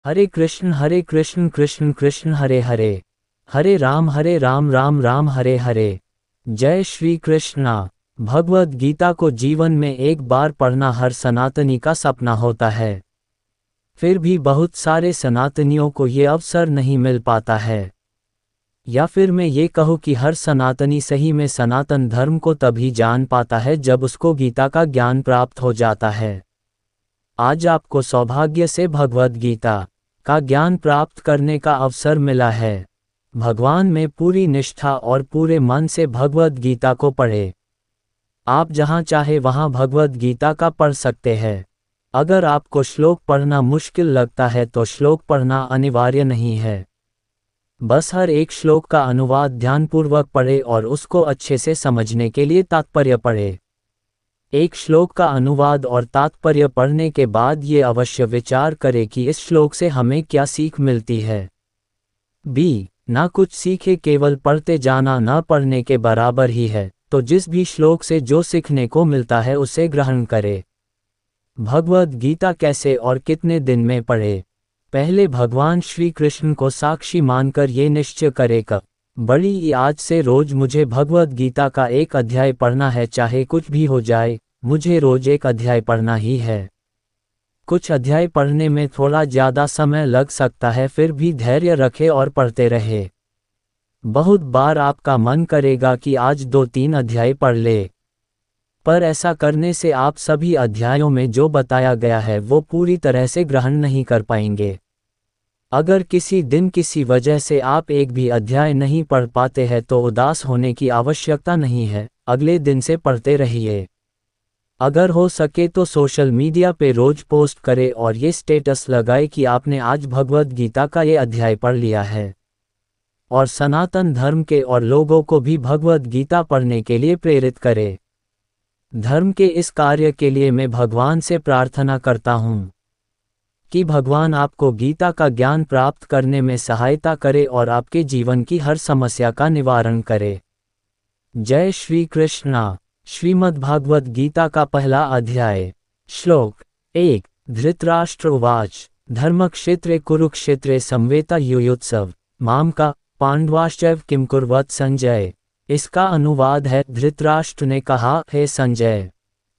हरे कृष्ण कृष्ण कृष्ण हरे हरे, हरे राम राम राम हरे हरे। जय श्री कृष्णा। भगवद गीता को जीवन में एक बार पढ़ना हर सनातनी का सपना होता है। फिर भी बहुत सारे सनातनियों को ये अवसर नहीं मिल पाता है। या फिर मैं ये कहूँ कि हर सनातनी सही में सनातन धर्म को तभी जान पाता है जब उसको गीता का ज्ञान प्राप्त हो जाता है। आज आपको सौभाग्य से भगवद गीता का ज्ञान प्राप्त करने का अवसर मिला है। भगवान में पूरी निष्ठा और पूरे मन से भगवद गीता को पढ़े। आप जहाँ चाहे वहाँ भगवद गीता का पढ़ सकते हैं। अगर आपको श्लोक पढ़ना मुश्किल लगता है तो श्लोक पढ़ना अनिवार्य नहीं है। बस हर एक श्लोक का अनुवाद ध्यानपूर्वक पढ़े और उसको अच्छे से समझने के लिए तात्पर्य पढ़े। एक श्लोक का अनुवाद और तात्पर्य पढ़ने के बाद ये अवश्य विचार करें कि इस श्लोक से हमें क्या सीख मिलती है। ना कुछ सीखे, केवल पढ़ते जाना न पढ़ने के बराबर ही है। तो जिस भी श्लोक से जो सीखने को मिलता है उसे ग्रहण करे। भगवद गीता कैसे और कितने दिन में पढ़े? पहले भगवान श्री कृष्ण को साक्षी मानकर ये निश्चय करे कि बड़ी आज से रोज मुझे भगवद गीता का एक अध्याय पढ़ना है, चाहे कुछ भी हो जाए, मुझे रोज एक अध्याय पढ़ना ही है। कुछ अध्याय पढ़ने में थोड़ा ज़्यादा समय लग सकता है, फिर भी धैर्य रखे और पढ़ते रहे। बहुत बार आपका मन करेगा कि आज 2-3 अध्याय पढ़ ले, पर ऐसा करने से आप सभी अध्यायों में जो बताया गया है वो पूरी तरह से ग्रहण नहीं कर पाएंगे। अगर किसी दिन किसी वजह से आप एक भी अध्याय नहीं पढ़ पाते हैं तो उदास होने की आवश्यकता नहीं है, अगले दिन से पढ़ते रहिए। अगर हो सके तो सोशल मीडिया पे रोज पोस्ट करें और ये स्टेटस लगाए कि आपने आज भगवद गीता का ये अध्याय पढ़ लिया है, और सनातन धर्म के और लोगों को भी भगवद गीता पढ़ने के लिए प्रेरित करें। धर्म के इस कार्य के लिए मैं भगवान से प्रार्थना करता हूँ कि भगवान आपको गीता का ज्ञान प्राप्त करने में सहायता करे और आपके जीवन की हर समस्या का निवारण करे। जय श्री कृष्णा। श्रीमद् भागवत गीता का पहला अध्याय। श्लोक 1। धृतराष्ट्र उवाच धर्मक्षेत्रे कुरुक्षेत्रे संवेता युयुत्सव माम का पांडवाश्चैव किम कुर्वत संजय। इसका अनुवाद है, धृतराष्ट्र ने कहा, हे संजय,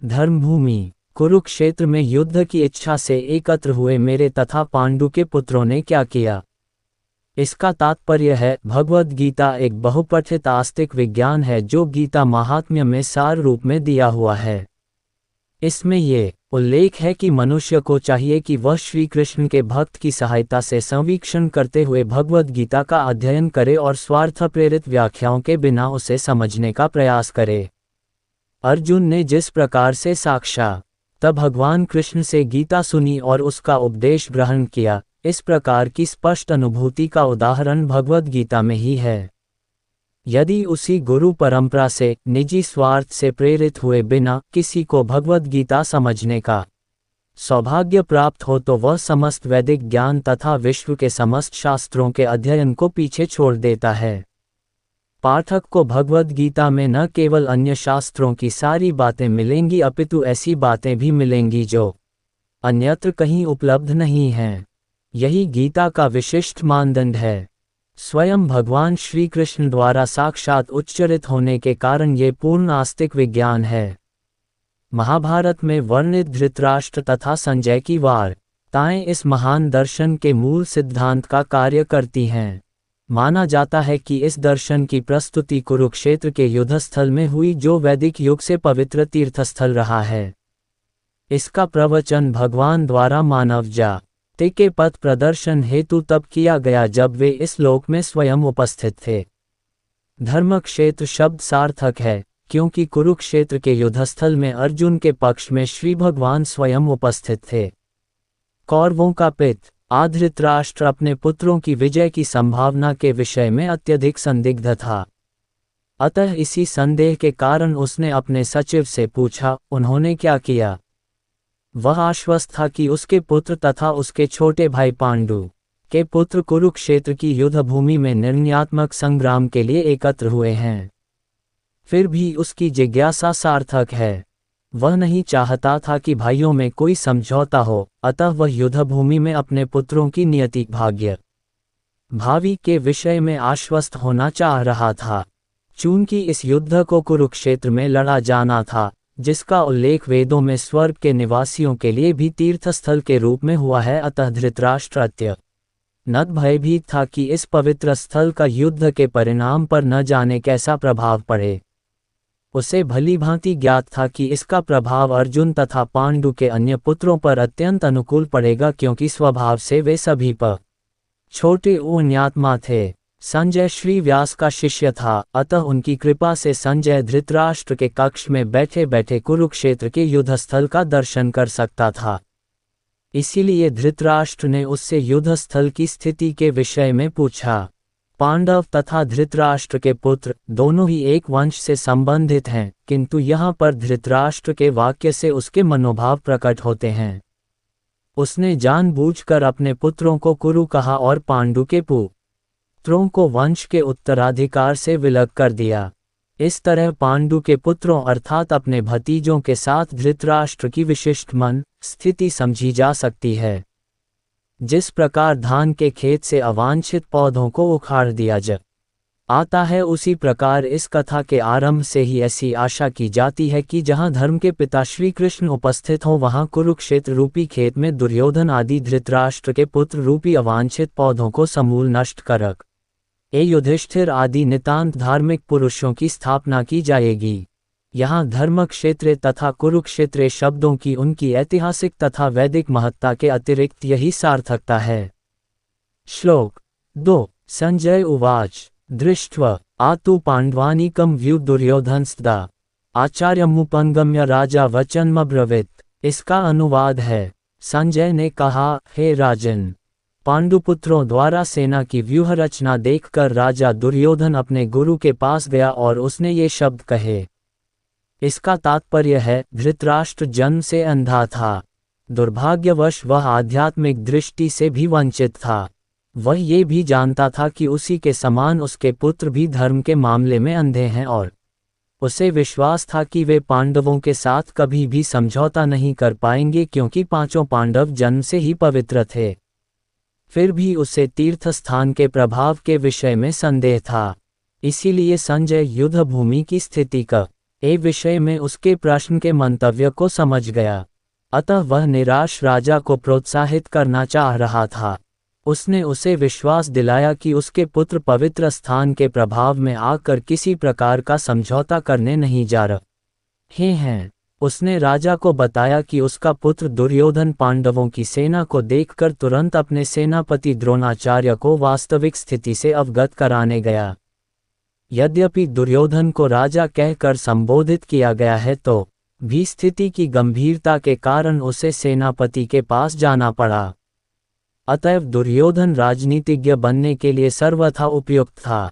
धर्मभूमि कुरुक्षेत्र में युद्ध की इच्छा से एकत्र हुए मेरे तथा पांडु के पुत्रों ने क्या किया। इसका तात्पर्य है, भगवद गीता एक बहुपठित आस्तिक विज्ञान है जो गीता महात्म्य में सार रूप में दिया हुआ है। इसमें ये उल्लेख है कि मनुष्य को चाहिए कि वह श्री कृष्ण के भक्त की सहायता से संवीक्षण करते हुए भगवद गीता का अध्ययन करे और स्वार्थ प्रेरित व्याख्याओं के बिना उसे समझने का प्रयास करे। अर्जुन ने जिस प्रकार से साक्षात भगवान कृष्ण से गीता सुनी और उसका उपदेश ग्रहण किया, इस प्रकार की स्पष्ट अनुभूति का उदाहरण भगवद गीता में ही है। यदि उसी गुरु परंपरा से निजी स्वार्थ से प्रेरित हुए बिना किसी को भगवद गीता समझने का सौभाग्य प्राप्त हो तो वह समस्त वैदिक ज्ञान तथा विश्व के समस्त शास्त्रों के अध्ययन को पीछे छोड़ देता है। पाठक को भगवद गीता में न केवल अन्य शास्त्रों की सारी बातें मिलेंगी अपितु ऐसी बातें भी मिलेंगी जो अन्यत्र कहीं उपलब्ध नहीं हैं। यही गीता का विशिष्ट मानदंड है। स्वयं भगवान श्री कृष्ण द्वारा साक्षात उच्चरित होने के कारण ये पूर्ण आस्तिक विज्ञान है। महाभारत में वर्णित धृतराष्ट्र तथा संजय की वार्ताएं इस महान दर्शन के मूल सिद्धांत का कार्य करती हैं। माना जाता है कि इस दर्शन की प्रस्तुति कुरुक्षेत्र के युद्धस्थल में हुई, जो वैदिक युग से पवित्र तीर्थस्थल रहा है। इसका प्रवचन भगवान द्वारा मानव जाति के पथ प्रदर्शन हेतु तब किया गया जब वे इस लोक में स्वयं उपस्थित थे। धर्मक्षेत्र शब्द सार्थक है क्योंकि कुरुक्षेत्र के युद्धस्थल में अर्जुन के पक्ष में श्री भगवान स्वयं उपस्थित थे। कौरवों का पिता धृतराष्ट्र अपने पुत्रों की विजय की संभावना के विषय में अत्यधिक संदिग्ध था। अतः इसी संदेह के कारण उसने अपने सचिव से पूछा, उन्होंने क्या किया। वह आश्वस्त था कि उसके पुत्र तथा उसके छोटे भाई पांडु के पुत्र कुरुक्षेत्र की युद्ध भूमि में निर्णयात्मक संग्राम के लिए एकत्र हुए हैं। फिर भी उसकी जिज्ञासा सार्थक है। वह नहीं चाहता था कि भाइयों में कोई समझौता हो, अतः वह युद्धभूमि में अपने पुत्रों की नियति, भाग्य, भावी के विषय में आश्वस्त होना चाह रहा था। चूंकि इस युद्ध को कुरुक्षेत्र में लड़ा जाना था, जिसका उल्लेख वेदों में स्वर्ग के निवासियों के लिए भी तीर्थस्थल के रूप में हुआ है, अतः धृतराष्ट्र अत्यंत भयभीत था कि इस पवित्र स्थल का युद्ध के परिणाम पर न जाने कैसा प्रभाव पड़े। उसे भली भांति ज्ञात था कि इसका प्रभाव अर्जुन तथा पांडु के अन्य पुत्रों पर अत्यंत अनुकूल पड़ेगा, क्योंकि स्वभाव से वे सभी पर छोटे उन्यात्मा थे। संजय श्री व्यास का शिष्य था, अतः उनकी कृपा से संजय धृतराष्ट्र के कक्ष में बैठे बैठे कुरुक्षेत्र के युद्धस्थल का दर्शन कर सकता था। इसीलिए धृतराष्ट्र ने उससे युद्धस्थल की स्थिति के विषय में पूछा। पांडव तथा धृतराष्ट्र के पुत्र दोनों ही एक वंश से संबंधित हैं, किंतु यहाँ पर धृतराष्ट्र के वाक्य से उसके मनोभाव प्रकट होते हैं। उसने जानबूझकर अपने पुत्रों को कुरु कहा और पांडु के पुत्रों को वंश के उत्तराधिकार से विलग कर दिया। इस तरह पांडु के पुत्रों अर्थात अपने भतीजों के साथ धृतराष्ट्र की विशिष्ट मन स्थिति समझी जा सकती है। जिस प्रकार धान के खेत से अवांछित पौधों को उखाड़ दिया आता है, उसी प्रकार इस कथा के आरंभ से ही ऐसी आशा की जाती है कि जहां धर्म के पिता श्री कृष्ण उपस्थित हों, वहां कुरुक्षेत्र रूपी खेत में दुर्योधन आदि धृतराष्ट्र के पुत्र रूपी अवांछित पौधों को समूल नष्ट करक युधिष्ठिर आदि नितांत धार्मिक पुरुषों की स्थापना की जाएगी। यहाँ धर्मक्षेत्र तथा कुरुक्षेत्र शब्दों की उनकी ऐतिहासिक तथा वैदिक महत्ता के अतिरिक्त यही सार्थकता है। श्लोक 2। संजय उवाच दृष्ट्वा आतु पांडवानीकं व्यू दुर्योधनस्तदा आचार्यमुपंगम्य राजा वचनमब्रवीत। इसका अनुवाद है, संजय ने कहा, हे राजन, पांडुपुत्रों द्वारा सेना की व्यूह रचना देखकर राजा दुर्योधन अपने गुरु के पास गया और उसने ये शब्द कहे। इसका तात्पर्य है, धृतराष्ट्र जन्म से अंधा था। दुर्भाग्यवश वह आध्यात्मिक दृष्टि से भी वंचित था। वह ये भी जानता था कि उसी के समान उसके पुत्र भी धर्म के मामले में अंधे हैं और उसे विश्वास था कि वे पांडवों के साथ कभी भी समझौता नहीं कर पाएंगे, क्योंकि पांचों पांडव जन्म से ही पवित्र थे। फिर भी उसे तीर्थस्थान के प्रभाव के विषय में संदेह था। इसीलिए संजय युद्धभूमि की स्थिति का विषय में उसके प्रश्न के मंतव्य को समझ गया। अतः वह निराश राजा को प्रोत्साहित करना चाह रहा था। उसने उसे विश्वास दिलाया कि उसके पुत्र पवित्र स्थान के प्रभाव में आकर किसी प्रकार का समझौता करने नहीं जा रहे हैं। उसने राजा को बताया कि उसका पुत्र दुर्योधन पांडवों की सेना को देखकर तुरंत अपने सेनापति द्रोणाचार्य को वास्तविक स्थिति से अवगत कराने गया। यद्यपि दुर्योधन को राजा कहकर संबोधित किया गया है, तो भी स्थिति की गंभीरता के कारण उसे सेनापति के पास जाना पड़ा। अतएव दुर्योधन राजनीतिज्ञ बनने के लिए सर्वथा उपयुक्त था,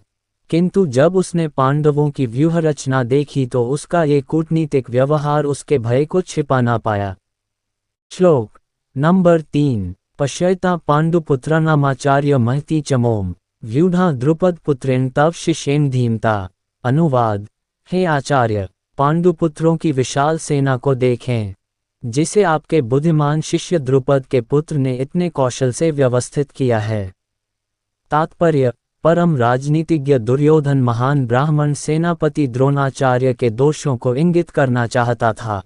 किंतु जब उसने पांडवों की व्यूह रचना देखी तो उसका ये कूटनीतिक व्यवहार उसके भय को छिपा ना पाया। श्लोक नंबर 3। पश्यता पांडुपुत्राणामाचार्य महती चमोम व्यूढ़ा द्रुपद पुत्रेण तव शिष्येन धीमता। अनुवाद, हे आचार्य, पांडुपुत्रों की विशाल सेना को देखें, जिसे आपके बुद्धिमान शिष्य द्रुपद के पुत्र ने इतने कौशल से व्यवस्थित किया है। तात्पर्य, परम राजनीतिज्ञ दुर्योधन महान ब्राह्मण सेनापति द्रोणाचार्य के दोषों को इंगित करना चाहता था।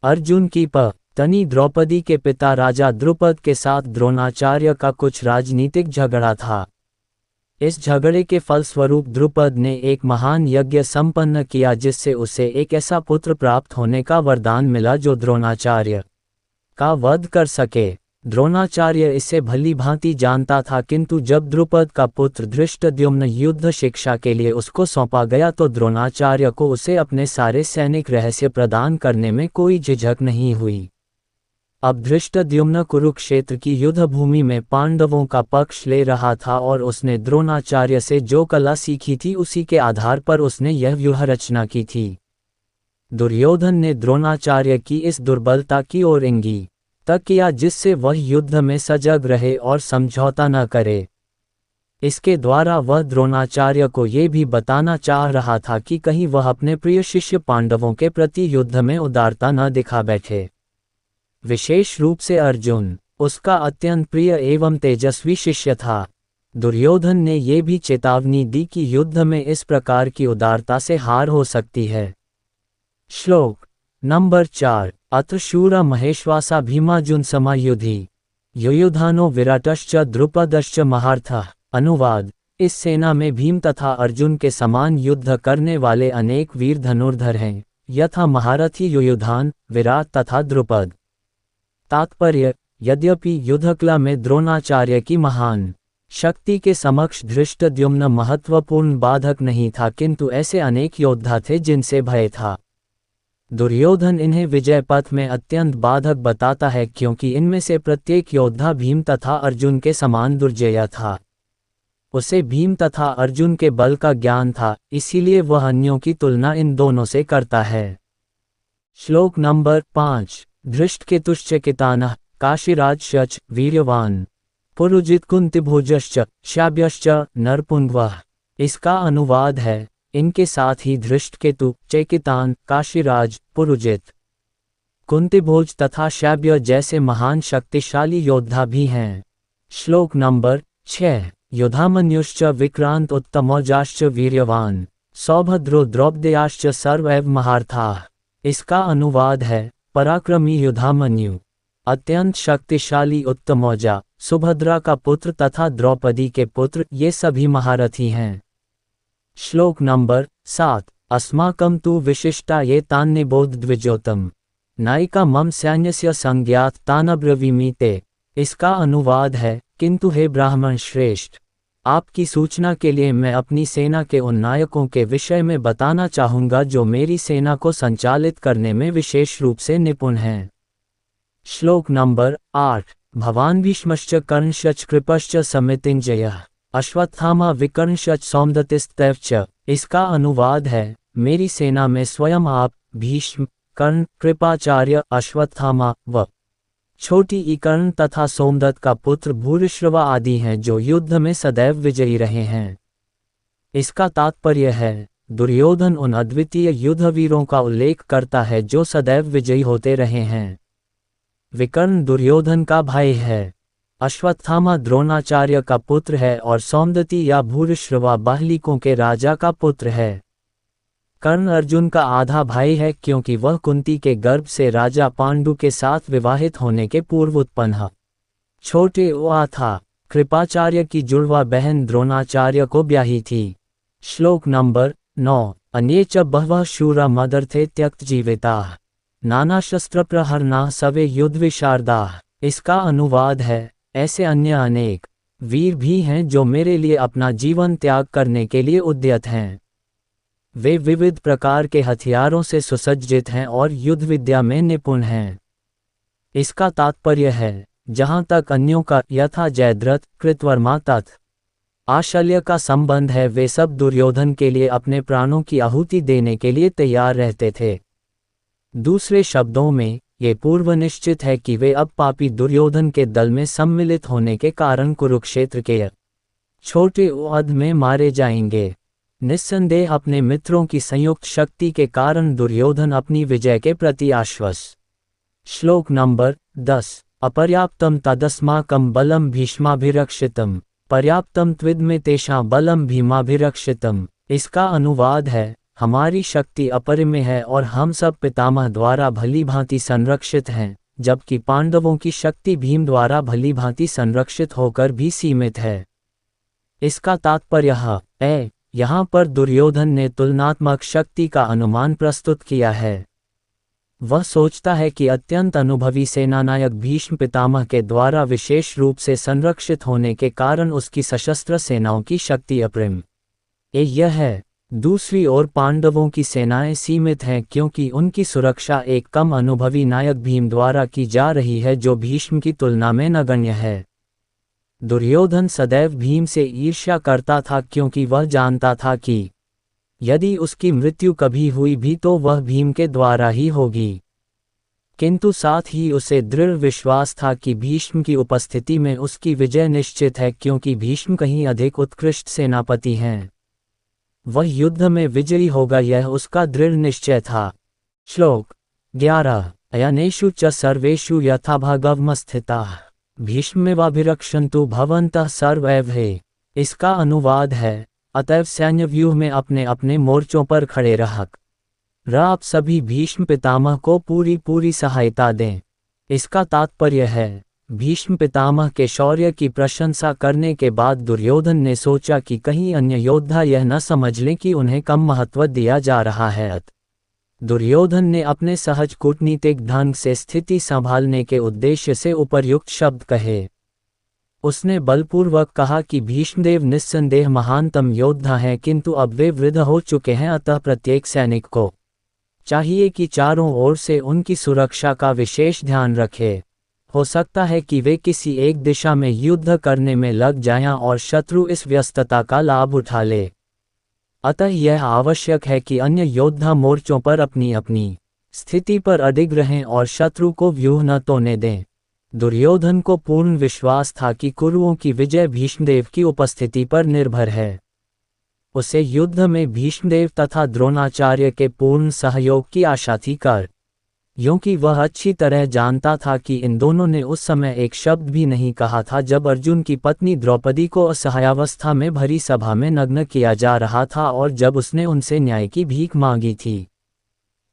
अर्जुन की पत्नी द्रौपदी के पिता राजा द्रुपद के साथ द्रोणाचार्य का कुछ राजनीतिक झगड़ा था। इस झगड़े के फलस्वरूप द्रुपद ने एक महान यज्ञ संपन्न किया, जिससे उसे एक ऐसा पुत्र प्राप्त होने का वरदान मिला जो द्रोणाचार्य का वध कर सके। द्रोणाचार्य इसे भली भांति जानता था, किंतु जब द्रुपद का पुत्र धृष्टद्युम्न युद्ध शिक्षा के लिए उसको सौंपा गया तो द्रोणाचार्य को उसे अपने सारे सैनिक रहस्य प्रदान करने में कोई झिझक नहीं हुई। अब धृष्टद्युम्न कुरुक्षेत्र की युद्धभूमि में पांडवों का पक्ष ले रहा था और उसने द्रोणाचार्य से जो कला सीखी थी उसी के आधार पर उसने यह व्यूह रचना की थी। दुर्योधन ने द्रोणाचार्य की इस दुर्बलता की ओर इंगित किया, जिससे वह युद्ध में सजग रहे और समझौता न करे। इसके द्वारा वह द्रोणाचार्य को ये भी बताना चाह रहा था कि कहीं वह अपने प्रिय शिष्य पांडवों के प्रति युद्ध में उदारता न दिखा बैठे। विशेष रूप से अर्जुन उसका अत्यंत प्रिय एवं तेजस्वी शिष्य था। दुर्योधन ने ये भी चेतावनी दी कि युद्ध में इस प्रकार की उदारता से हार हो सकती है। श्लोक नंबर 4। अत्र शूर महेश्वासा भीमार्जुन समायुधि युयुधानो विराटश्च द्रुपदश्च महारथः। अनुवाद। इस सेना में भीम तथा अर्जुन के समान युद्ध करने वाले अनेक वीर धनुर्धर हैं, यथा महारथी युयुधान, विराट तथा द्रुपद। तात्पर्य। यद्यपि युद्धकला में द्रोणाचार्य की महान शक्ति के समक्ष धृष्टद्युम्न महत्वपूर्ण बाधक नहीं था, किंतु ऐसे अनेक योद्धा थे जिनसे भय था। दुर्योधन इन्हें विजय पथ में अत्यंत बाधक बताता है, क्योंकि इनमें से प्रत्येक योद्धा भीम तथा अर्जुन के समान दुर्जय था। उसे भीम तथा अर्जुन के बल का ज्ञान था, इसीलिए वह अन्यों की तुलना इन दोनों से करता है। श्लोक नंबर 5। धृष्टकेतुश्च कितानः काशीराज शच वीर्यवान पुरुजित कुंतिभोजश्च शाब्यश्च नरपुंगवः। इसका अनुवाद है, इनके साथ ही धृष्टकेतु, चेकितान, काशीराज, पुरुजित, कुंतिभोज तथा शाब्य जैसे महान शक्तिशाली योद्धा भी हैं। श्लोक नंबर 6। युधामन्युश्च विक्रांत उत्तमौजाश्च वीर्यवान सौभद्रो द्रौपदेयाश्च सर्वैव महारथाः। इसका अनुवाद है, पराक्रमी युधामन्यु, अत्यंत शक्तिशाली उत्तमौजा, सुभद्रा का पुत्र तथा द्रौपदी के पुत्र, ये सभी महारथी हैं। श्लोक नंबर 7। अस्माकं तु विशिष्टा ये तान्निबोध द्विजोतम नायिका मम सैन्यस्य संज्ञात तानब्रवीमि ते। इसका अनुवाद है, किंतु हे ब्राह्मण श्रेष्ठ, आपकी सूचना के लिए मैं अपनी सेना के उन नायकों के विषय में बताना चाहूँगा जो मेरी सेना को संचालित करने में विशेष रूप से निपुण हैं। श्लोक नंबर 8। भवान भीष्मश्च कर्णश्च कृपश्च समितिञ्जयः अश्वत्थामा विकर्णश्च सौमदत्तिस्तैश्च। इसका अनुवाद है, मेरी सेना में स्वयं आप, भीष्म, कर्ण, कृपाचार्य, अश्वत्थामा व छोटी इकर्ण तथा सोमदत्त का पुत्र भूरिश्रवा आदि हैं, जो युद्ध में सदैव विजयी रहे हैं। इसका तात्पर्य है, दुर्योधन उन अद्वितीय युद्धवीरों का उल्लेख करता है जो सदैव विजयी होते रहे हैं। विकर्ण दुर्योधन का भाई है, अश्वत्थामा द्रोणाचार्य का पुत्र है और सौमदत्ति या भूरिश्रवा बाहलिकों के राजा का पुत्र है। कर्ण अर्जुन का आधा भाई है, क्योंकि वह कुंती के गर्भ से राजा पांडु के साथ विवाहित होने के पूर्व उत्पन्न छोटे ओआ था। कृपाचार्य की जुड़वा बहन द्रोणाचार्य को ब्याही थी। श्लोक नंबर 9। अन्ये च बहवः शूरा मदर्थे त्यक्त जीविताः नाना शस्त्र प्रहरणाः सवे युद्धविशारदाः। इसका अनुवाद है, ऐसे अन्य अनेक वीर भी हैं जो मेरे लिए अपना जीवन त्याग करने के लिए उद्यत हैं। वे विविध प्रकार के हथियारों से सुसज्जित हैं और युद्ध विद्या में निपुण हैं। इसका तात्पर्य है, जहाँ तक अन्यों का यथा जयद्रथ, कृतवर्मा तथा आशल्य का संबंध है, वे सब दुर्योधन के लिए अपने प्राणों की आहुति देने के लिए तैयार रहते थे। दूसरे शब्दों में, ये पूर्व निश्चित है कि वे अब पापी दुर्योधन के दल में सम्मिलित होने के कारण कुरुक्षेत्र के छोटे ओअध में मारे जाएंगे। निस्संदेह अपने मित्रों की संयुक्त शक्ति के कारण दुर्योधन अपनी विजय के प्रति आश्वस्त। श्लोक नंबर 10। अपर्याप्तम तदस्माकं बलम भीष्माभिरक्षितम पर्याप्तम त्विद्मे तेषां बलम भीमाभिरक्षितम। इसका अनुवाद है, हमारी शक्ति अपरिमेय है और हम सब पितामह द्वारा भली भांति संरक्षित हैं, जबकि पांडवों की शक्ति भीम द्वारा भली भांति संरक्षित होकर भी सीमित है। इसका तात्पर्य है, यहाँ पर दुर्योधन ने तुलनात्मक शक्ति का अनुमान प्रस्तुत किया है। वह सोचता है कि अत्यंत अनुभवी सेनानायक भीष्म पितामह के द्वारा विशेष रूप से संरक्षित होने के कारण उसकी सशस्त्र सेनाओं की शक्ति अपरिमेय यह है। दूसरी ओर पांडवों की सेनाएं सीमित हैं, क्योंकि उनकी सुरक्षा एक कम अनुभवी नायक भीम द्वारा की जा रही है, जो भीष्म की तुलना में नगण्य है। दुर्योधन सदैव भीम से ईर्ष्या करता था, क्योंकि वह जानता था कि यदि उसकी मृत्यु कभी हुई भी तो वह भीम के द्वारा ही होगी। किंतु साथ ही उसे दृढ़ विश्वास था कि भीष्म की उपस्थिति में उसकी विजय निश्चित है, क्योंकि भीष्म कहीं अधिक उत्कृष्ट सेनापति हैं। वह युद्ध में विजयी होगा, यह उसका दृढ़ निश्चय था। श्लोक 11 अयनेषु च सर्वेषु यथाभागवमस्थिताः भीष्मेवाभिरक्षन्तु भवन्तः सर्वैव। इसका अनुवाद है, अतएव सैन्य व्यूह में अपने अपने मोर्चों पर खड़े आप सभी भीष्म पितामह को पूरी सहायता दें। इसका तात्पर्य है, भीष्म पितामह के शौर्य की प्रशंसा करने के बाद दुर्योधन ने सोचा कि कहीं अन्य योद्धा यह न समझ लें कि उन्हें कम महत्व दिया जा रहा है। दुर्योधन ने अपने सहज कूटनीतिक ढंग से स्थिति संभालने के उद्देश्य से उपर्युक्त शब्द कहे। उसने बलपूर्वक कहा कि भीष्मदेव निस्संदेह महानतम योद्धा हैं, किंतु अब वे वृद्ध हो चुके हैं, अतः प्रत्येक सैनिक को चाहिए कि चारों ओर से उनकी सुरक्षा का विशेष ध्यान रखे। हो सकता है कि वे किसी एक दिशा में युद्ध करने में लग जाएं और शत्रु इस व्यस्तता का लाभ उठा ले। अतः यह आवश्यक है कि अन्य योद्धा मोर्चों पर अपनी अपनी स्थिति पर अडिग रहें और शत्रु को व्यूह न तोड़ने दें। दुर्योधन को पूर्ण विश्वास था कि कुरुओं की विजय भीष्मदेव की उपस्थिति पर निर्भर है। उसे युद्ध में भीष्मदेव तथा द्रोणाचार्य के पूर्ण सहयोग की आशा थी, क्योंकि वह अच्छी तरह जानता था कि इन दोनों ने उस समय एक शब्द भी नहीं कहा था जब अर्जुन की पत्नी द्रौपदी को असहायावस्था में भरी सभा में नग्न किया जा रहा था और जब उसने उनसे न्याय की भीख मांगी थी।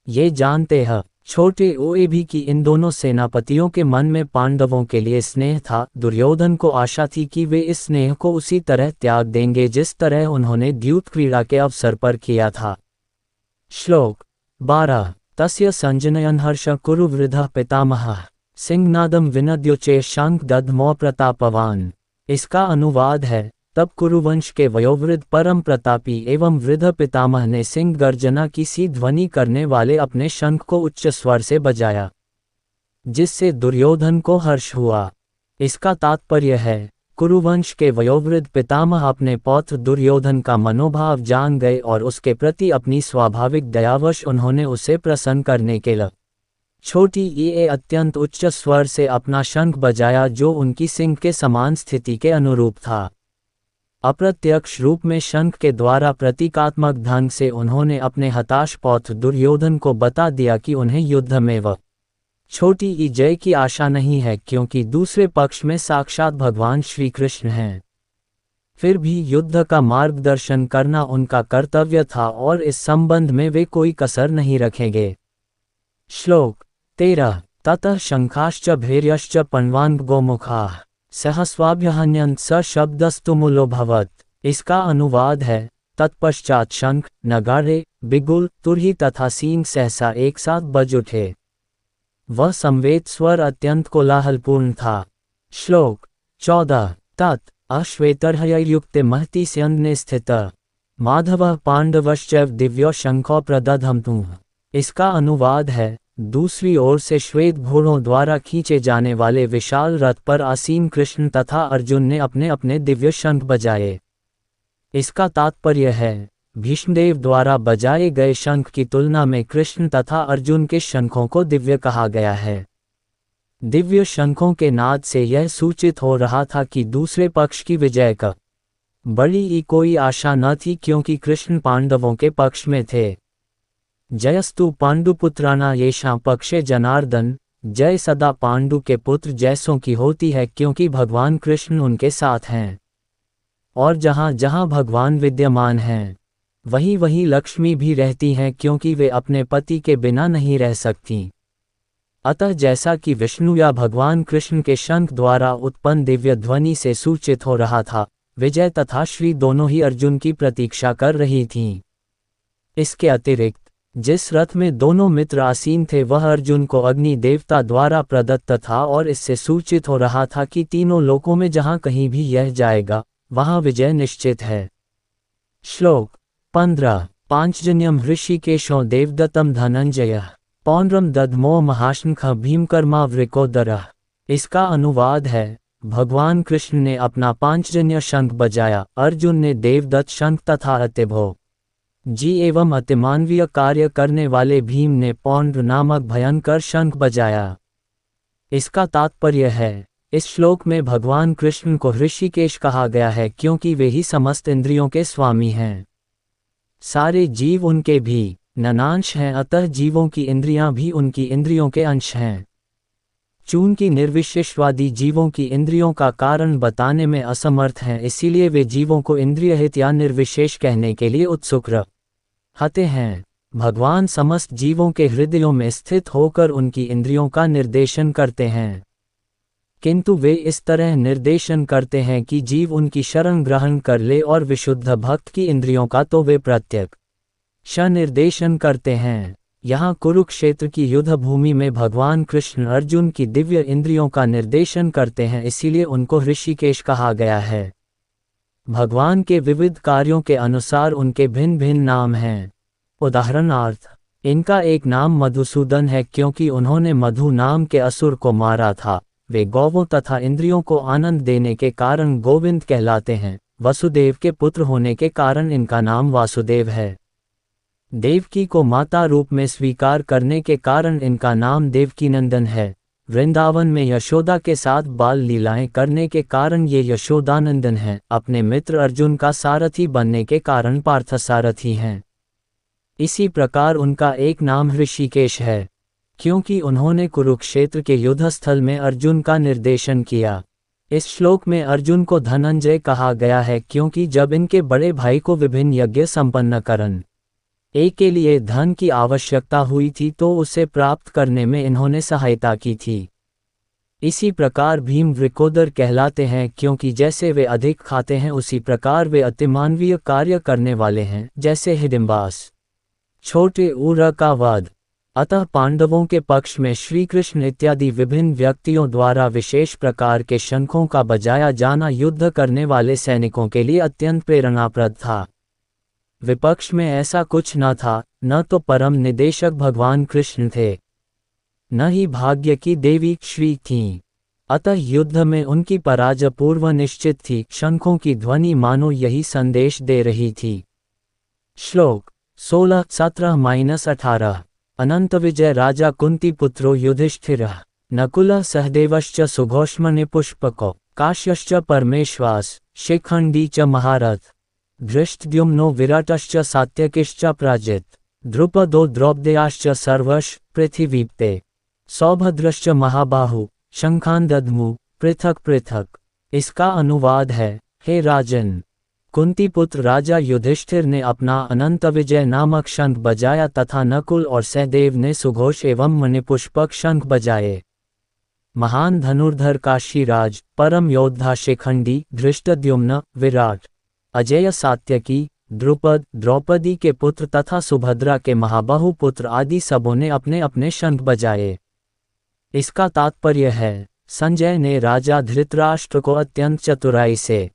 ये जानते हैं छोटे ओए भी कि इन दोनों सेनापतियों के मन में पांडवों के लिए स्नेह था। दुर्योधन को आशा थी कि वे इस स्नेह को उसी तरह त्याग देंगे जिस तरह उन्होंने द्यूत क्रीड़ा के अवसर पर किया था। श्लोक 12 तस्य संजनयन् हर्ष कुरु वृद्धः पितामहः सिंहनादम विनद्योचे शंख दध्मो प्रतापवान। इसका अनुवाद है, तब कुरुवंश के वयोवृद्ध परम प्रतापी एवं वृद्ध पितामह ने सिंह गर्जना की सी ध्वनि करने वाले अपने शंख को उच्च स्वर से बजाया, जिससे दुर्योधन को हर्ष हुआ। इसका तात्पर्य है, कुरुवंश के वयोवृद्ध पितामह अपने पौत्र दुर्योधन का मनोभाव जान गए और उसके प्रति अपनी स्वाभाविक दयावश उन्होंने उसे प्रसन्न करने के लिए छोटी ये अत्यंत उच्च स्वर से अपना शंख बजाया, जो उनकी सिंह के समान स्थिति के अनुरूप था। अप्रत्यक्ष रूप में शंख के द्वारा प्रतीकात्मक ढंग से उन्होंने अपने हताश पौत्र दुर्योधन को बता दिया कि उन्हें युद्ध में वह छोटी जय की आशा नहीं है, क्योंकि दूसरे पक्ष में साक्षात भगवान श्री कृष्ण हैं। फिर भी युद्ध का मार्गदर्शन करना उनका कर्तव्य था और इस संबंध में वे कोई कसर नहीं रखेंगे। श्लोक 13 ततः शंखाश्च भैर्यश्च पण्वान् गोमुखाः सहस्वाभ्यहन्यन्त स शब्दस्तुमुलोऽभवत्। इसका अनुवाद है, तत्पश्चात शंख, नगाड़े, बिगुल, तुरही तथा सींग सहसा एक साथ बज उठे। वह संवेद स्वर अत्यंत कोलाहलपूर्ण था। श्लोक 14 तत् अश्वेतर्हयैर्युक्ते महति स्यन्दने स्थितः माधवः पांडवश्चैव दिव्यो शंखो प्रदधमतु। इसका अनुवाद है, दूसरी ओर से श्वेत घोड़ों द्वारा खींचे जाने वाले विशाल रथ पर आसीन कृष्ण तथा अर्जुन ने अपने अपने दिव्य शंख बजाए। इसका तात्पर्य है, भीष्मदेव द्वारा बजाए गए शंख की तुलना में कृष्ण तथा अर्जुन के शंखों को दिव्य कहा गया है। दिव्य शंखों के नाद से यह सूचित हो रहा था कि दूसरे पक्ष की विजय का बड़ी कोई आशा न थी, क्योंकि कृष्ण पांडवों के पक्ष में थे। जयस्तु पांडुपुत्राणा येषां पक्षे जनार्दन। जय सदा पांडु के पुत्र जैसों की होती है, क्योंकि भगवान कृष्ण उनके साथ हैं। और जहाँ जहाँ भगवान विद्यमान हैं, वहीं वहीं लक्ष्मी भी रहती हैं, क्योंकि वे अपने पति के बिना नहीं रह सकती। अतः जैसा कि विष्णु या भगवान कृष्ण के शंख द्वारा उत्पन्न दिव्य ध्वनि से सूचित हो रहा था, विजय तथा श्री दोनों ही अर्जुन की प्रतीक्षा कर रही थीं। इसके अतिरिक्त जिस रथ में दोनों मित्र आसीन थे वह अर्जुन को अग्नि देवता द्वारा प्रदत्त था और इससे सूचित हो रहा था कि तीनों लोकों में जहाँ कहीं भी यह जाएगा वहाँ विजय निश्चित है। श्लोक 15 पांचजन्यम ऋषिकेशो देवदत्तम धनंजयः पौंड्रम दधमो महाशंखः भीमकर्मावृकोदरः। इसका अनुवाद है, भगवान कृष्ण ने अपना पांचजन्य शंख बजाया, अर्जुन ने देवदत्त शंख तथा अतिभो जी एवं अतिमानवीय कार्य करने वाले भीम ने पौंड्र नामक भयंकर शंख बजाया। इसका तात्पर्य है, इस श्लोक में भगवान कृष्ण को ऋषिकेश कहा गया है क्योंकि वे ही समस्त इंद्रियों के स्वामी हैं। सारे जीव उनके भी ननांश हैं, अतः जीवों की इंद्रियां भी उनकी इंद्रियों के अंश हैं। चूंकि निर्विशेषवादी जीवों की इंद्रियों का कारण बताने में असमर्थ हैं, इसीलिए वे जीवों को इंद्रियहित या निर्विशेष कहने के लिए उत्सुक रहते हैं। भगवान समस्त जीवों के हृदयों में स्थित होकर उनकी इंद्रियों का निर्देशन करते हैं, किंतु वे इस तरह निर्देशन करते हैं कि जीव उनकी शरण ग्रहण कर ले, और विशुद्ध भक्त की इंद्रियों का तो वे प्रत्यक्ष निर्देशन करते हैं। यहाँ कुरुक्षेत्र की युद्ध भूमि में भगवान कृष्ण अर्जुन की दिव्य इंद्रियों का निर्देशन करते हैं, इसीलिए उनको ऋषिकेश कहा गया है। भगवान के विविध कार्यों के अनुसार उनके भिन्न भिन्न नाम हैं। उदाहरणार्थ, इनका एक नाम मधुसूदन है क्योंकि उन्होंने मधु नाम के असुर को मारा था। वे गौवों तथा इंद्रियों को आनंद देने के कारण गोविंद कहलाते हैं। वसुदेव के पुत्र होने के कारण इनका नाम वासुदेव है। देवकी को माता रूप में स्वीकार करने के कारण इनका नाम देवकीनंदन है। वृंदावन में यशोदा के साथ बाल लीलाएं करने के कारण ये यशोदानंदन हैं। अपने मित्र अर्जुन का सारथी बनने के कारण पार्थसारथी हैं। इसी प्रकार उनका एक नाम ऋषिकेश है क्योंकि उन्होंने कुरुक्षेत्र के युद्धस्थल में अर्जुन का निर्देशन किया। इस श्लोक में अर्जुन को धनंजय कहा गया है क्योंकि जब इनके बड़े भाई को विभिन्न यज्ञ संपन्न करने के लिए धन की आवश्यकता हुई थी तो उसे प्राप्त करने में इन्होंने सहायता की थी। इसी प्रकार भीम वृकोदर कहलाते हैं क्योंकि जैसे वे अधिक खाते हैं उसी प्रकार वे अतिमानवीय कार्य करने वाले हैं, जैसे हिडिंबास छोटे उर का वध। अतः पांडवों के पक्ष में श्री कृष्ण इत्यादि विभिन्न व्यक्तियों द्वारा विशेष प्रकार के शंखों का बजाया जाना युद्ध करने वाले सैनिकों के लिए अत्यंत प्रेरणाप्रद था। विपक्ष में ऐसा कुछ न था, न तो परम निदेशक भगवान कृष्ण थे, न ही भाग्य की देवी श्री थीं। अतः युद्ध में उनकी पराजय पूर्व निश्चित थी। शंखों की ध्वनि मानो यही संदेश दे रही थी। श्लोक 16-17-18 अनंत विजय राजा कुंती पुत्रो युधिष्ठिरः नकुलः सहदेवश्च सुघोष्मणि पुष्पको काश्यश्च परमेश्वास शिखंडी च महारथ धृष्टद्युम्नो विराटश्च सात्यकिश्च प्राजित द्रुपदो द्रौपदेयाश्च सर्वश पृथिवीप्ते सौभद्रश्च महाबाहु शंखान दद्मु पृथक पृथक। इसका अनुवाद है, हे राजन, कुंती पुत्र राजा युधिष्ठिर ने अपना अनंत विजय नामक शंख बजाया तथा नकुल और सहदेव ने सुघोष एवं मणिपुष्पक शंख बजाए। महान धनुर्धर काशीराज, परम योद्धा शिखंडी, धृष्टद्युम्न, विराट, अजेय सात्यकी, द्रुपद, द्रौपदी के पुत्र तथा सुभद्रा के महाबाहु पुत्र आदि सबों ने अपने अपने शंख बजाए। इसका तात्पर्य है, संजय ने राजा धृतराष्ट्र को अत्यंत चतुराई से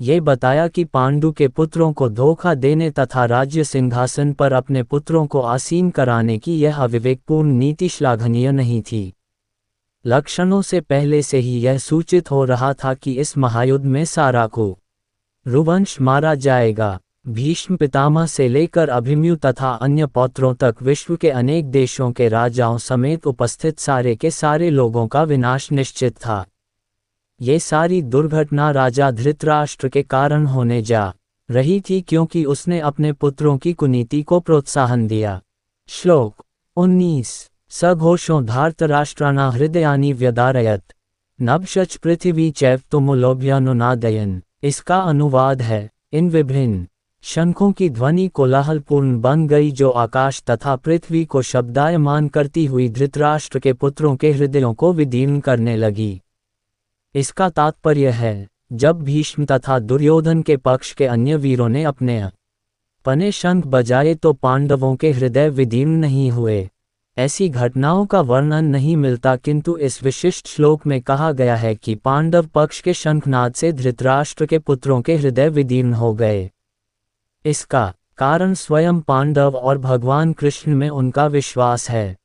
ये बताया कि पांडु के पुत्रों को धोखा देने तथा राज्य सिंहासन पर अपने पुत्रों को आसीन कराने की यह अविवेकपूर्ण नीति श्लाघनीय नहीं थी। लक्षणों से पहले से ही यह सूचित हो रहा था कि इस महायुद्ध में सारा कुरुवंश मारा जाएगा। भीष्म पितामह से लेकर अभिमन्यु तथा अन्य पौत्रों तक विश्व के अनेक देशों के राजाओं समेत उपस्थित सारे के सारे लोगों का विनाश निश्चित था। ये सारी दुर्घटना राजा धृतराष्ट्र के कारण होने जा रही थी क्योंकि उसने अपने पुत्रों की कुनीति को प्रोत्साहन दिया। श्लोक 19 सघोषो धार्तराष्ट्राणा हृदयानि व्यदारयत नभशच पृथिवी चैव तुमुलोभ्यानुनादयन। इसका अनुवाद है, इन विभिन्न शंखों की ध्वनि कोलाहलपूर्ण बन गई जो आकाश तथा पृथ्वी को शब्दायमान करती हुई धृतराष्ट्र के पुत्रों के हृदयों को विदीर्ण करने लगी। इसका तात्पर्य है, जब भीष्म तथा दुर्योधन के पक्ष के अन्य वीरों ने अपने अपने शंख बजाए तो पांडवों के हृदय विदीर्ण नहीं हुए। ऐसी घटनाओं का वर्णन नहीं मिलता, किंतु इस विशिष्ट श्लोक में कहा गया है कि पांडव पक्ष के शंखनाद से धृतराष्ट्र के पुत्रों के हृदय विदीर्ण हो गए। इसका कारण स्वयं पांडव और भगवान कृष्ण में उनका विश्वास है।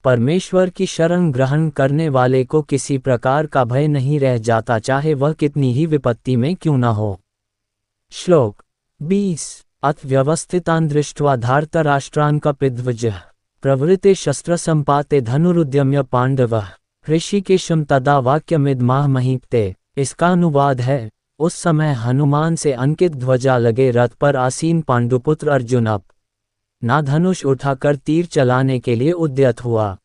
परमेश्वर की शरण ग्रहण करने वाले को किसी प्रकार का भय नहीं रह जाता, चाहे वह कितनी ही विपत्ति में क्यों न हो। श्लोक 20 अथ व्यवस्थितान् दृष्ट्वा धार्तराष्ट्रान् कपिध्वजः प्रवृत्ते शस्त्रसम्पाते धनुरुद्यम्य पांडवः ऋषिकेशं तदा वाक्यमिदमाह महीपते। इसका अनुवाद है, उस समय हनुमान से अंकित ध्वजा लगे रथ पर आसीन पांडुपुत्र अर्जुन अपना धनुष उठाकर तीर चलाने के लिए उद्यत हुआ।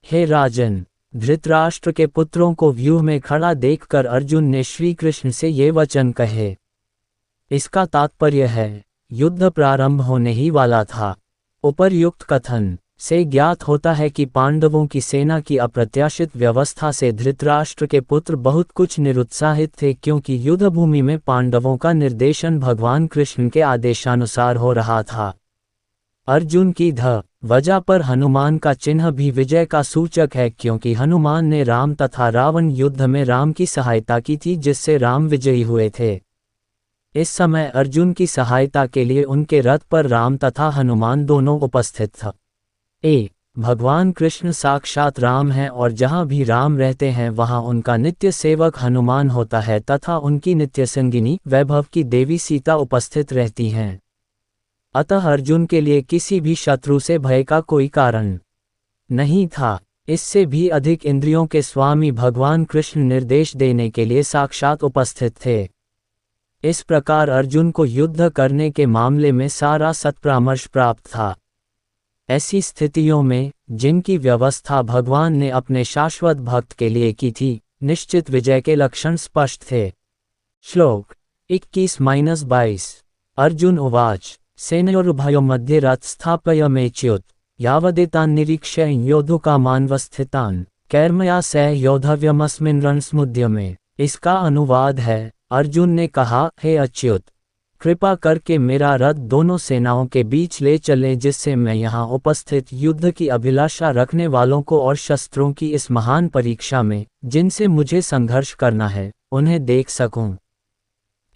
हे राजन, धृतराष्ट्र के पुत्रों को व्यूह में खड़ा देखकर अर्जुन ने श्री कृष्ण से ये वचन कहे। इसका तात्पर्य है, युद्ध प्रारंभ होने ही वाला था। उपर्युक्त कथन से ज्ञात होता है कि पांडवों की सेना की अप्रत्याशित व्यवस्था से धृतराष्ट्र के पुत्र बहुत कुछ निरुत्साहित थे, क्योंकि युद्धभूमि में पांडवों का निर्देशन भगवान कृष्ण के आदेशानुसार हो रहा था। अर्जुन की ध्वजा पर हनुमान का चिन्ह भी विजय का सूचक है, क्योंकि हनुमान ने राम तथा रावण युद्ध में राम की सहायता की थी, जिससे राम विजयी हुए थे। इस समय अर्जुन की सहायता के लिए उनके रथ पर राम तथा हनुमान दोनों उपस्थित थे। भगवान कृष्ण साक्षात राम हैं और जहाँ भी राम रहते हैं वहाँ उनका नित्य सेवक हनुमान होता है तथा उनकी नित्य संगिनी वैभव की देवी सीता उपस्थित रहती हैं। अतः अर्जुन के लिए किसी भी शत्रु से भय का कोई कारण नहीं था। इससे भी अधिक इंद्रियों के स्वामी भगवान कृष्ण निर्देश देने के लिए साक्षात उपस्थित थे। इस प्रकार अर्जुन को युद्ध करने के मामले में सारा सत्परामर्श प्राप्त था। ऐसी स्थितियों में, जिनकी व्यवस्था भगवान ने अपने शाश्वत भक्त के लिए की थी, निश्चित विजय के लक्षण स्पष्ट थे। श्लोक 21-22 अर्जुन उवाच सेनयोरुभयोः मध्ये रथ स्थापयमेच्युत यावदेतान् निरीक्ष्य योद्धुकामानवस्थितान् कैर्मया सह योद्धव्यमस्मिन् रणसमुद्यमे। इसका अनुवाद है, अर्जुन ने कहा, हे अच्युत, कृपा करके मेरा रथ दोनों सेनाओं के बीच ले चलें, जिससे मैं यहाँ उपस्थित युद्ध की अभिलाषा रखने वालों को और शस्त्रों की इस महान परीक्षा में, जिनसे मुझे संघर्ष करना है, उन्हें देख सकूं।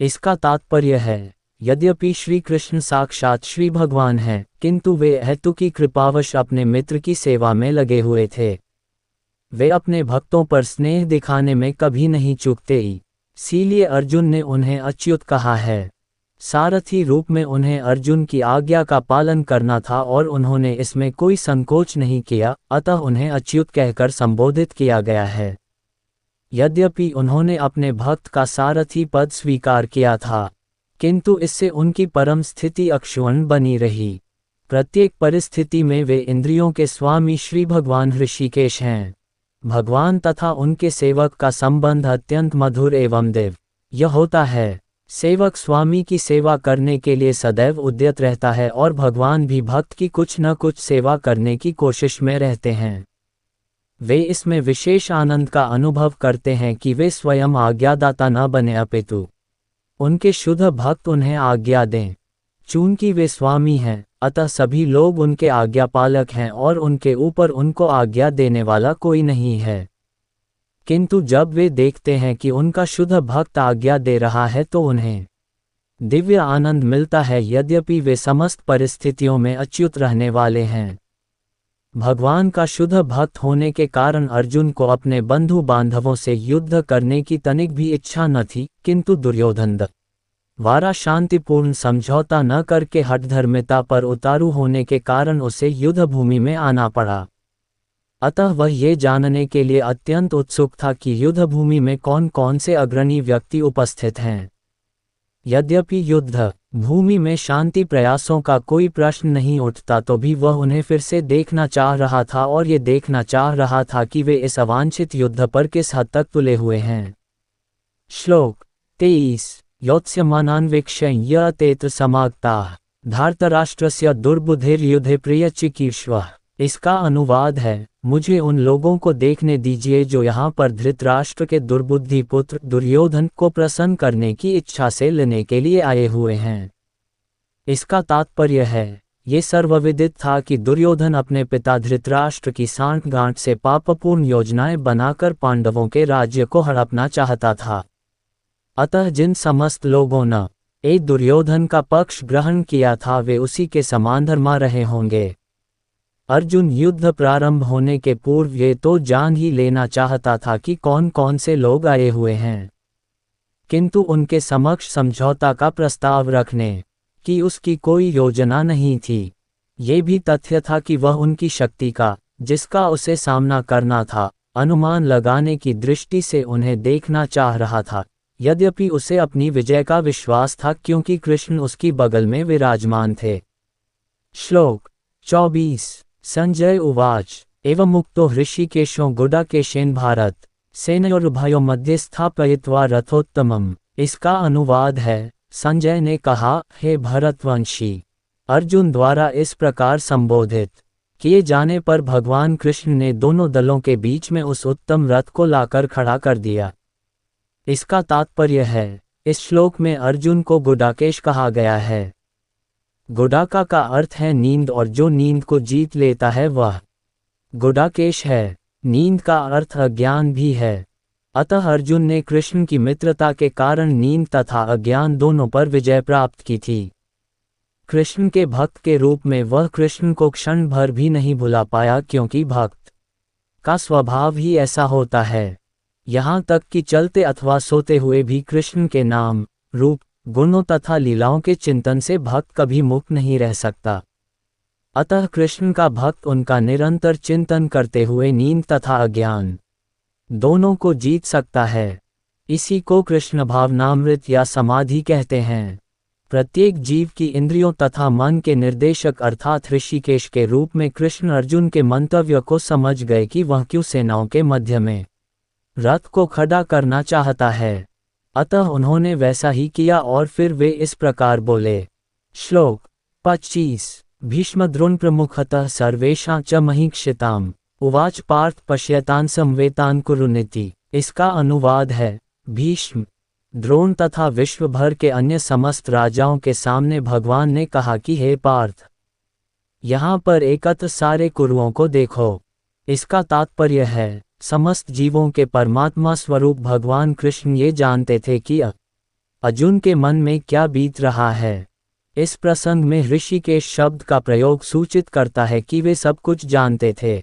इसका तात्पर्य है, यद्यपि श्री कृष्ण साक्षात श्री भगवान हैं, किंतु वे हेतु की कृपावश अपने मित्र की सेवा में लगे हुए थे। वे अपने भक्तों पर स्नेह दिखाने में कभी नहीं चूकते। इसीलिए अर्जुन ने उन्हें अच्युत कहा है। सारथी रूप में उन्हें अर्जुन की आज्ञा का पालन करना था और उन्होंने इसमें कोई संकोच नहीं किया, अतः उन्हें अच्युत कहकर संबोधित किया गया है। यद्यपि उन्होंने अपने भक्त का सारथी पद स्वीकार किया था, किंतु इससे उनकी परम स्थिति अक्षुण्ण बनी रही। प्रत्येक परिस्थिति में वे इंद्रियों के स्वामी श्री भगवान ऋषिकेश हैं। भगवान तथा उनके सेवक का संबंध अत्यंत मधुर एवं दिव्य होता है। सेवक स्वामी की सेवा करने के लिए सदैव उद्यत रहता है और भगवान भी भक्त की कुछ न कुछ सेवा करने की कोशिश में रहते हैं। वे इसमें विशेष आनंद का अनुभव करते हैं कि वे स्वयं आज्ञादाता न बने, अपितु उनके शुद्ध भक्त उन्हें आज्ञा दें। चूंकि वे स्वामी हैं, अतः सभी लोग उनके आज्ञापालक हैं और उनके ऊपर उनको आज्ञा देने वाला कोई नहीं है। किंतु जब वे देखते हैं कि उनका शुद्ध भक्त आज्ञा दे रहा है तो उन्हें दिव्य आनंद मिलता है, यद्यपि वे समस्त परिस्थितियों में अच्युत रहने वाले हैं। भगवान का शुद्ध भक्त होने के कारण अर्जुन को अपने बंधु बांधवों से युद्ध करने की तनिक भी इच्छा न थी, किंतु दुर्योधन द्वारा शांतिपूर्ण समझौता न करके हठधर्मिता पर उतारू होने के कारण उसे युद्धभूमि में आना पड़ा। अतः वह ये जानने के लिए अत्यंत उत्सुक था कि युद्धभूमि में कौन कौन से अग्रणी व्यक्ति उपस्थित हैं। यद्यपि युद्ध भूमि में शांति प्रयासों का कोई प्रश्न नहीं उठता, तो भी वह उन्हें फिर से देखना चाह रहा था और ये देखना चाह रहा था कि वे इस अवांछित युद्ध पर किस हद तक तुले हुए हैं। श्लोक 23 योत्स्यमानान्वीक्ष्य य तेत्र समागताः धार्तराष्ट्रस्य दुर्बुद्धिर्युद्धे प्रियचिकीर्ष्वः। इसका अनुवाद है, मुझे उन लोगों को देखने दीजिए जो यहाँ पर धृतराष्ट्र के दुर्बुद्धि पुत्र दुर्योधन को प्रसन्न करने की इच्छा से लेने के लिए आए हुए हैं। इसका तात्पर्य है, ये सर्वविदित था कि दुर्योधन अपने पिता धृतराष्ट्र की सांठगांठ से पापपूर्ण योजनाएं बनाकर पांडवों के राज्य को हड़पना चाहता था। अतः जिन समस्त लोगों ने दुर्योधन का पक्ष ग्रहण किया था, वे उसी के समान धर्मा रहे होंगे। अर्जुन युद्ध प्रारंभ होने के पूर्व ये तो जान ही लेना चाहता था कि कौन कौन से लोग आए हुए हैं, किंतु उनके समक्ष समझौता का प्रस्ताव रखने कि उसकी कोई योजना नहीं थी। ये भी तथ्य था कि वह उनकी शक्ति का, जिसका उसे सामना करना था, अनुमान लगाने की दृष्टि से उन्हें देखना चाह रहा था, यद्यपि उसे अपनी विजय का विश्वास था क्योंकि कृष्ण उसकी बगल में विराजमान थे। श्लोक 24। संजय उवाच एवं मुक्तो हृषिकेशो गुडाकेशेन भारत सेनयोरुभयो मध्ये स्थापयित्वा रथोत्तमम्। इसका अनुवाद है, संजय ने कहा, हे भरतवंशी, अर्जुन द्वारा इस प्रकार संबोधित किए जाने पर भगवान कृष्ण ने दोनों दलों के बीच में उस उत्तम रथ को लाकर खड़ा कर दिया। इसका तात्पर्य है, इस श्लोक में अर्जुन को गुडाकेश कहा गया है। गुडाका का अर्थ है नींद और जो नींद को जीत लेता है वह गुडाकेश है। नींद का अर्थ अज्ञान भी है। अतः अर्जुन ने कृष्ण की मित्रता के कारण नींद तथा अज्ञान दोनों पर विजय प्राप्त की थी। कृष्ण के भक्त के रूप में वह कृष्ण को क्षण भर भी नहीं भुला पाया क्योंकि भक्त का स्वभाव ही ऐसा होता है। यहाँ तक कि चलते अथवा सोते हुए भी कृष्ण के नाम, रूप, गुणों तथा लीलाओं के चिंतन से भक्त कभी मुक्त नहीं रह सकता। अतः कृष्ण का भक्त उनका निरंतर चिंतन करते हुए नींद तथा अज्ञान दोनों को जीत सकता है। इसी को कृष्ण भावनामृत या समाधि कहते हैं। प्रत्येक जीव की इंद्रियों तथा मन के निर्देशक अर्थात ऋषिकेश के रूप में कृष्ण अर्जुन के मंतव्य को समझ गए कि वह क्यों सेनाओं के मध्य में रथ को खड़ा करना चाहता है। अतः उन्होंने वैसा ही किया और फिर वे इस प्रकार बोले। श्लोक 25। भीष्म द्रोण प्रमुखतः सर्वेषां च महीक्षिताम् उवाच पार्थ पश्यतान् संवेतान् कुरुनिति। इसका अनुवाद है, भीष्म, द्रोण तथा विश्व भर के अन्य समस्त राजाओं के सामने भगवान ने कहा कि हे पार्थ, यहाँ पर एकत्र सारे कुरुओं को देखो। इसका तात्पर्य है, समस्त जीवों के परमात्मा स्वरूप भगवान कृष्ण ये जानते थे कि अर्जुन के मन में क्या बीत रहा है। इस प्रसंग में ऋषिकेश शब्द का प्रयोग सूचित करता है कि वे सब कुछ जानते थे।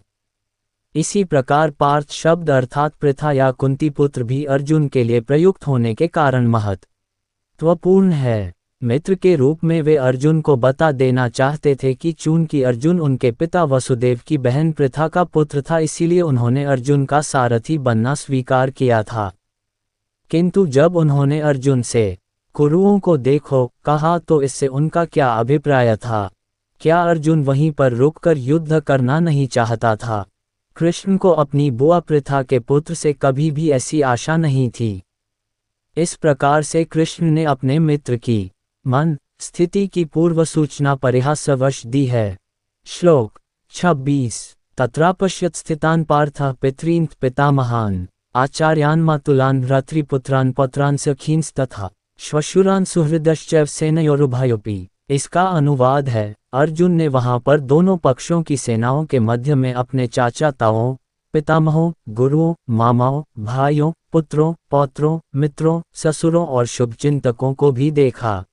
इसी प्रकार पार्थ शब्द अर्थात पृथा या कुंती पुत्र भी अर्जुन के लिए प्रयुक्त होने के कारण महत्वपूर्ण है। मित्र के रूप में वे अर्जुन को बता देना चाहते थे कि चूंकि अर्जुन उनके पिता वसुदेव की बहन पृथा का पुत्र था, इसीलिए उन्होंने अर्जुन का सारथी बनना स्वीकार किया था। किंतु जब उन्होंने अर्जुन से कुरुओं को देखो कहा तो इससे उनका क्या अभिप्राय था? क्या अर्जुन वहीं पर रुककर युद्ध करना नहीं चाहता था? कृष्ण को अपनी बुआ पृथा के पुत्र से कभी भी ऐसी आशा नहीं थी। इस प्रकार से कृष्ण ने अपने मित्र की मन स्थिति की पूर्व सूचना परिहासवश दी है। श्लोक 26। तत्रापश्यत् स्थितान् पार्थः पितॄन् पितामहान् आचार्यान् मातुलान् भ्रातृपुत्रान् पौत्रान् सखींस्तथा श्वशुरान् सुहृदश्चैव सेनयोरुभयोऽपि। इसका अनुवाद है, अर्जुन ने वहां पर दोनों पक्षों की सेनाओं के मध्य में अपने चाचा ताओं, पितामहों, गुरुओं, मामाओं, भाइयों, पुत्रों, पौत्रों, मित्रों, ससुरों और शुभचिंतकों को भी देखा।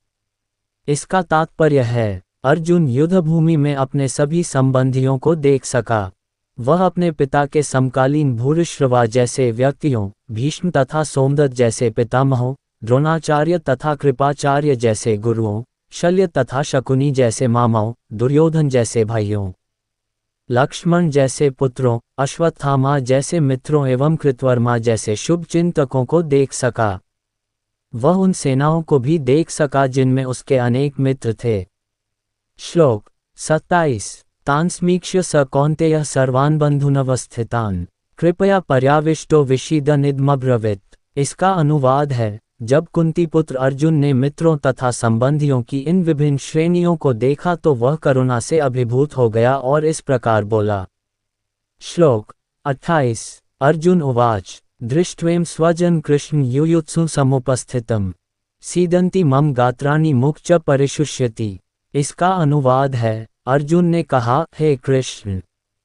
इसका तात्पर्य है, अर्जुन युद्धभूमि में अपने सभी संबंधियों को देख सका। वह अपने पिता के समकालीन भूरिश्रवा जैसे व्यक्तियों, भीष्म तथा सोमदत्त जैसे पितामहों, द्रोणाचार्य तथा कृपाचार्य जैसे गुरुओं, शल्य तथा शकुनी जैसे मामाओं, दुर्योधन जैसे भाइयों, लक्ष्मण जैसे पुत्रों, अश्वत्थामा जैसे मित्रों एवं कृतवर्मा जैसे शुभचिंतकों को देख सका। वह उन सेनाओं को भी देख सका जिनमें उसके अनेक मित्र थे। श्लोक 27। तान् समीक्ष्य स कौन्तेयः सर्वान् बन्धूनवस्थितान् कृपया पर्याविष्टो विषीदन्निदमब्रवीत्। इसका अनुवाद है, जब कुंती पुत्र अर्जुन ने मित्रों तथा संबंधियों की इन विभिन्न श्रेणियों को देखा तो वह करुणा से अभिभूत हो गया और इस प्रकार बोला। श्लोक 28। अर्जुन उवाच दृष्ट्वेम स्वजन कृष्ण युयुत्सु समुपस्थितम् सीदन्ति मम गात्राणि मुख च परिशुष्यति। इसका अनुवाद है, अर्जुन ने कहा, हे कृष्ण,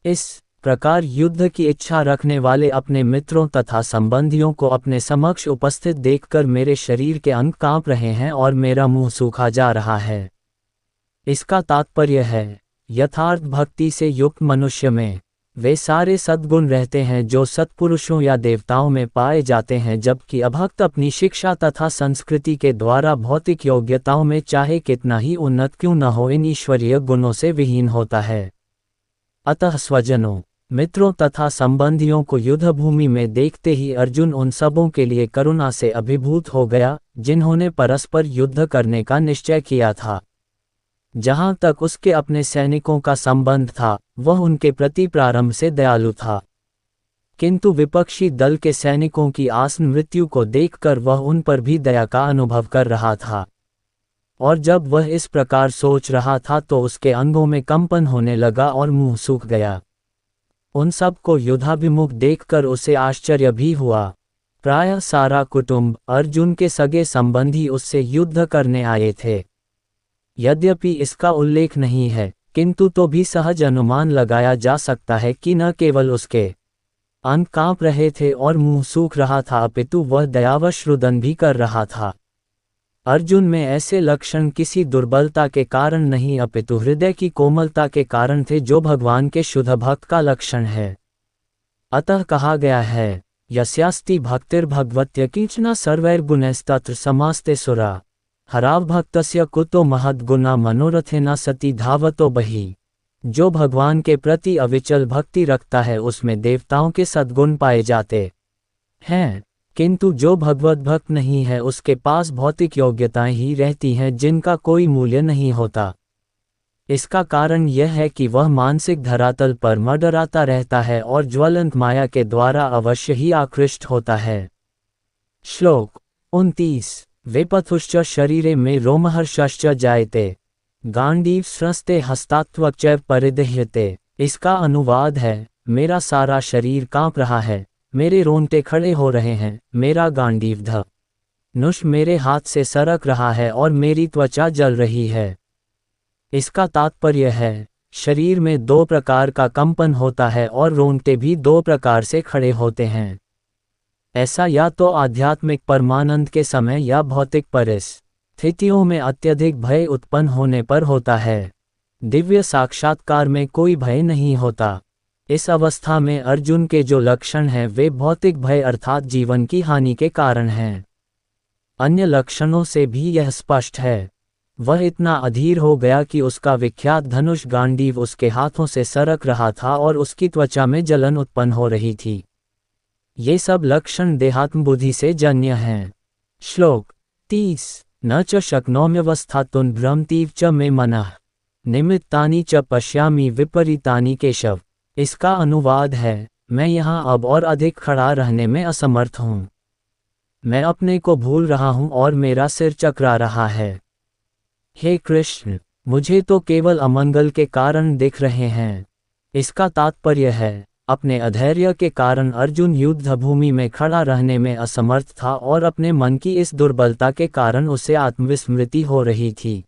इस प्रकार युद्ध की इच्छा रखने वाले अपने मित्रों तथा संबंधियों को अपने समक्ष उपस्थित देखकर मेरे शरीर के अंग कांप रहे हैं और मेरा मुंह सूखा जा रहा है। इसका तात्पर्य है, यथार्थ भक्ति से युक्त मनुष्य में वे सारे सद्गुण रहते हैं जो सत्पुरुषों या देवताओं में पाए जाते हैं, जबकि अभक्त अपनी शिक्षा तथा संस्कृति के द्वारा भौतिक योग्यताओं में चाहे कितना ही उन्नत क्यों न हो, इन ईश्वरीय गुणों से विहीन होता है। अतः स्वजनों, मित्रों तथा संबंधियों को युद्धभूमि में देखते ही अर्जुन उन सबों के लिए करुणा से अभिभूत हो गया जिन्होंने परस्पर युद्ध करने का निश्चय किया था। जहां तक उसके अपने सैनिकों का संबंध था, वह उनके प्रति प्रारंभ से दयालु था, किंतु विपक्षी दल के सैनिकों की आसन मृत्यु को देखकर वह उन पर भी दया का अनुभव कर रहा था। और जब वह इस प्रकार सोच रहा था तो उसके अंगों में कंपन होने लगा और मुंह सूख गया। उन सब को युद्धाभिमुख देखकर उसे आश्चर्य भी हुआ। प्रायः सारा कुटुंब, अर्जुन के सगे संबंधी उससे युद्ध करने आए थे। यद्यपि इसका उल्लेख नहीं है, किंतु तो भी सहज अनुमान लगाया जा सकता है कि न केवल उसके अंग कांप रहे थे और मुंह सूख रहा था, अपितु वह दयावश रुदन भी कर रहा था। अर्जुन में ऐसे लक्षण किसी दुर्बलता के कारण नहीं, अपितु हृदय की कोमलता के कारण थे, जो भगवान के शुद्ध भक्त का लक्षण है। अतः कहा गया है, यस्यास्ति भक्तिर्भगवत्य किंचन सर्वैर्गुणैस्तत्र समास्ते सुरा हरावभक्तस्य कुतो महद्गुणा मनोरथेन सति धावतो बहि। जो भगवान के प्रति अविचल भक्ति रखता है उसमें देवताओं के सद्गुण पाए जाते हैं, किंतु जो भगवत भक्त नहीं है उसके पास भौतिक योग्यताएं ही रहती हैं जिनका कोई मूल्य नहीं होता। इसका कारण यह है कि वह मानसिक धरातल पर मंडराता रहता है और ज्वलंत माया के द्वारा अवश्य ही आकृष्ट होता है। श्लोक 29। वेपथुश्च शरीरे में रोमहर्षश्च जायते गांडीव स्रस्ते हस्तात्वच परिदह्यते। इसका अनुवाद है, मेरा सारा शरीर कांप रहा है, मेरे रोंगटे खड़े हो रहे हैं, मेरा गांडीव धनुष मेरे हाथ से सरक रहा है और मेरी त्वचा जल रही है। इसका तात्पर्य है, शरीर में दो प्रकार का कंपन होता है और रोंगटे भी दो प्रकार से खड़े होते हैं। ऐसा या तो आध्यात्मिक परमानंद के समय या भौतिक परिस्थितियों में अत्यधिक भय उत्पन्न होने पर होता है। दिव्य साक्षात्कार में कोई भय नहीं होता। इस अवस्था में अर्जुन के जो लक्षण हैं वे भौतिक भय अर्थात जीवन की हानि के कारण हैं। अन्य लक्षणों से भी यह स्पष्ट है। वह इतना अधीर हो गया कि उसका विख्यात धनुष गांडीव उसके हाथों से सरक रहा था और उसकी त्वचा में जलन उत्पन्न हो रही थी। ये सब लक्षण देहात्म बुद्धि से जन्य हैं। श्लोक 30। न च शक्नोम्यवस्थातुं भ्रमतीव च मे मनः निमित्तानि च पश्यामि विपरीतानि केशव। इसका अनुवाद है, मैं यहाँ अब और अधिक खड़ा रहने में असमर्थ हूँ। मैं अपने को भूल रहा हूँ और मेरा सिर चकरा रहा है। हे कृष्ण, मुझे तो केवल अमंगल के कारण दिख रहे हैं। इसका तात्पर्य है, अपने अधैर्य के कारण अर्जुन युद्ध भूमि में खड़ा रहने में असमर्थ था और अपने मन की इस दुर्बलता के कारण उसे आत्मविस्मृति हो रही थी।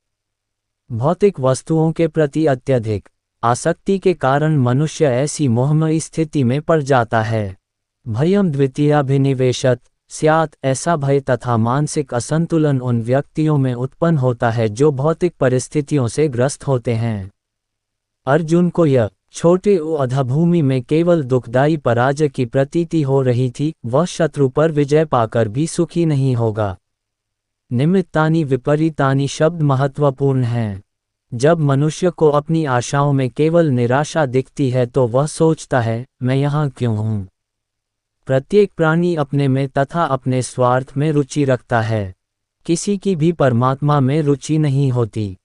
भौतिक वस्तुओं के प्रति अत्यधिक आसक्ति के कारण मनुष्य ऐसी मोहमयी स्थिति में पड़ जाता है। भयम द्वितीयाभिनिवेशत स्यात्। ऐसा भय तथा मानसिक असंतुलन उन व्यक्तियों में उत्पन्न होता है जो भौतिक परिस्थितियों से ग्रस्त होते हैं। अर्जुन को यह छोटे अधभूमि में केवल दुखदायी पराजय की प्रतीति हो रही थी, वह शत्रु पर विजय पाकर भी सुखी नहीं होगा। निमित्तानि विपरीतानि शब्द महत्वपूर्ण हैं। जब मनुष्य को अपनी आशाओं में केवल निराशा दिखती है तो वह सोचता है, मैं यहाँ क्यों हूँ। प्रत्येक प्राणी अपने में तथा अपने स्वार्थ में रुचि रखता है, किसी की भी परमात्मा में रुचि नहीं होती।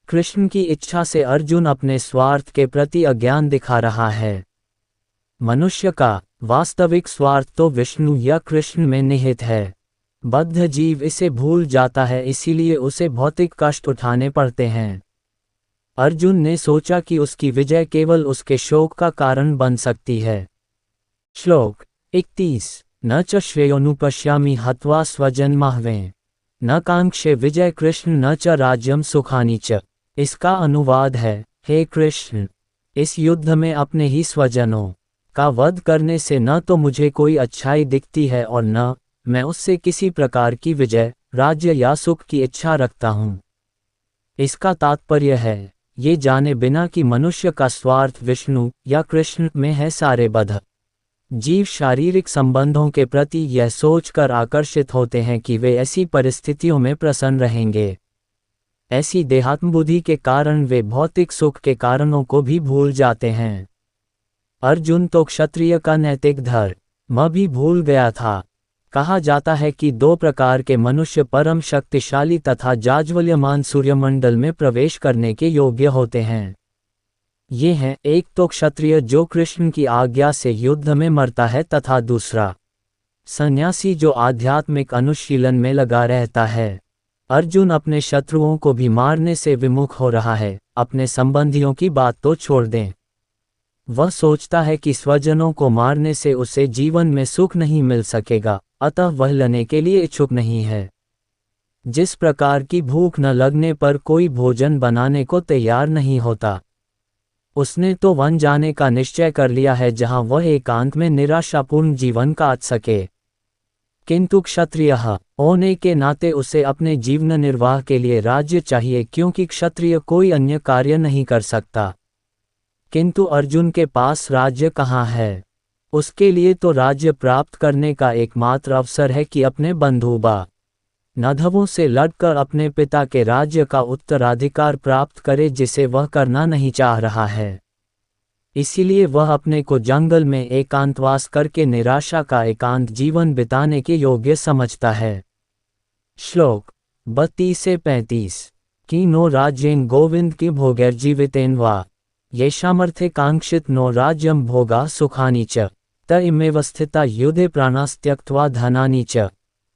कृष्ण की इच्छा से अर्जुन अपने स्वार्थ के प्रति अज्ञान दिखा रहा है। मनुष्य का वास्तविक स्वार्थ तो विष्णु या कृष्ण में निहित है। बद्ध जीव इसे भूल जाता है, इसीलिए उसे भौतिक कष्ट उठाने पड़ते हैं। अर्जुन ने सोचा कि उसकी विजय केवल उसके शोक का कारण बन सकती है। श्लोक 31। न च श्रेयोनुपश्यामि हत्वा स्वजन्माह्वे न कांक्षे विजय कृष्ण न च राज्यम सुखानि च। इसका अनुवाद है, हे कृष्ण, इस युद्ध में अपने ही स्वजनों का वध करने से न तो मुझे कोई अच्छाई दिखती है और न मैं उससे किसी प्रकार की विजय, राज्य या सुख की इच्छा रखता हूँ। इसका तात्पर्य है, ये जाने बिना कि मनुष्य का स्वार्थ विष्णु या कृष्ण में है। सारे बद्ध जीव शारीरिक संबंधों के प्रति यह सोचकर आकर्षित होते हैं कि वे ऐसी परिस्थितियों में प्रसन्न रहेंगे। ऐसी देहात्म बुद्धि के कारण वे भौतिक सुख के कारणों को भी भूल जाते हैं। अर्जुन तो क्षत्रिय का नैतिक धर्म भी भूल गया था। कहा जाता है कि दो प्रकार के मनुष्य परम शक्तिशाली तथा जाज्वल्यमान सूर्यमंडल में प्रवेश करने के योग्य होते हैं। ये हैं, एक तो क्षत्रिय जो कृष्ण की आज्ञा से युद्ध में मरता है तथा दूसरा सन्यासी जो आध्यात्मिक अनुशीलन में लगा रहता है। अर्जुन अपने शत्रुओं को भी मारने से विमुख हो रहा है। अपने संबंधियों की बात तो छोड़ दें, वह सोचता है कि स्वजनों को मारने से उसे जीवन में सुख नहीं मिल सकेगा, अतः वह लेने के लिए इच्छुक नहीं है। जिस प्रकार की भूख न लगने पर कोई भोजन बनाने को तैयार नहीं होता, उसने तो वन जाने का निश्चय कर लिया है जहां वह एकांत में निराशापूर्ण जीवन काट सके। किंतु क्षत्रिय होने के नाते उसे अपने जीवन निर्वाह के लिए राज्य चाहिए, क्योंकि क्षत्रिय कोई अन्य कार्य नहीं कर सकता। किंतु अर्जुन के पास राज्य कहाँ है? उसके लिए तो राज्य प्राप्त करने का एकमात्र अवसर है कि अपने बंधु बांधवों से लड़कर अपने पिता के राज्य का उत्तराधिकार प्राप्त करे, जिसे वह करना नहीं चाह रहा है। इसीलिए वह अपने को जंगल में एकांतवास करके निराशा का एकांत जीवन बिताने के योग्य समझता है। श्लोक 32 से 35। कि नो राज्येन गोविंद की भोगैर्जीवितेन वा येषामर्थे कांक्षित नो राज्यम भोगा सुखानि च त इमेव स्थिता युधे प्राणास्त्यक्त्वा धनानि च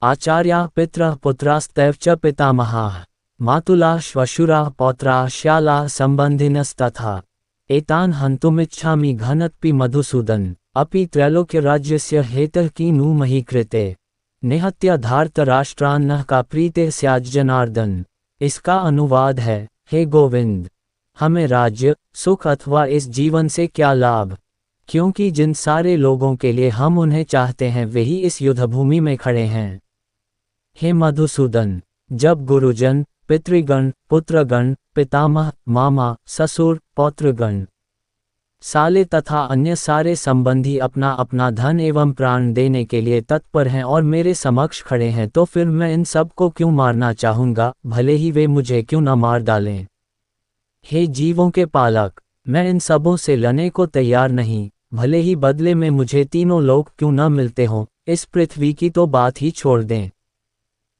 आचार्याः पितरः पुत्रास्तैव च पितामहाः मातुलाः श्वशुराः पौत्राः श्यालाः सम्बन्धिनस्तथा एतान् हन्तुमिच्छामि घनत्पि मधुसूदन अपि त्रैलोक्यराज्यस्य हेतः किनु मही कृते निहत्य धार्तराष्ट्रान्नः का प्रीते स्याज्जनार्दन। इसका अनुवाद है, हे गोविंद, हमें राज्य सुख अथवा इस जीवन से क्या लाभ, क्योंकि जिन सारे लोगों के लिए हम उन्हें चाहते हैं वे ही इस युद्धभूमि में खड़े हैं। हे मधुसूदन, जब गुरुजन, पितृगण, पुत्रगण, पितामह, मामा, ससुर, पौत्रगण, साले तथा अन्य सारे संबंधी अपना अपना धन एवं प्राण देने के लिए तत्पर हैं और मेरे समक्ष खड़े हैं, तो फिर मैं इन सब को क्यों मारना चाहूँगा, भले ही वे मुझे क्यों न मार डालें। हे जीवों के पालक, मैं इन सबों से लड़ने को तैयार नहीं, भले ही बदले में मुझे तीनों लोक क्यों न मिलते हों। इस पृथ्वी की तो बात ही छोड़ दें।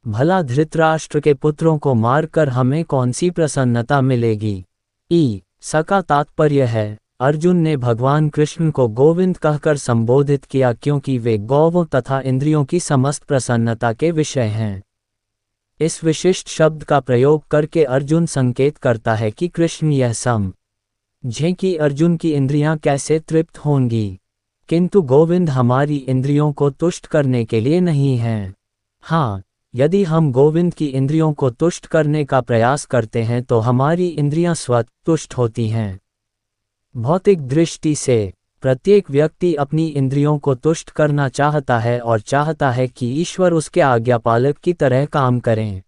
भला धृतराष्ट्र के पुत्रों को मारकर हमें कौन सी प्रसन्नता मिलेगी। इसका तात्पर्य है, अर्जुन ने भगवान कृष्ण को गोविंद कहकर संबोधित किया क्योंकि वे गौवों तथा इंद्रियों की समस्त प्रसन्नता के विषय हैं। इस विशिष्ट शब्द का प्रयोग करके अर्जुन संकेत करता है कि कृष्ण यह समझें कि अर्जुन की इंद्रियां कैसे तृप्त होंगी, किंतु गोविंद हमारी इंद्रियों को तुष्ट करने के लिए नहीं हैं। हाँ, यदि हम गोविंद की इंद्रियों को तुष्ट करने का प्रयास करते हैं तो हमारी इंद्रियां स्वतः तुष्ट होती हैं। भौतिक दृष्टि से प्रत्येक व्यक्ति अपनी इंद्रियों को तुष्ट करना चाहता है और चाहता है कि ईश्वर उसके आज्ञापालक की तरह काम करें,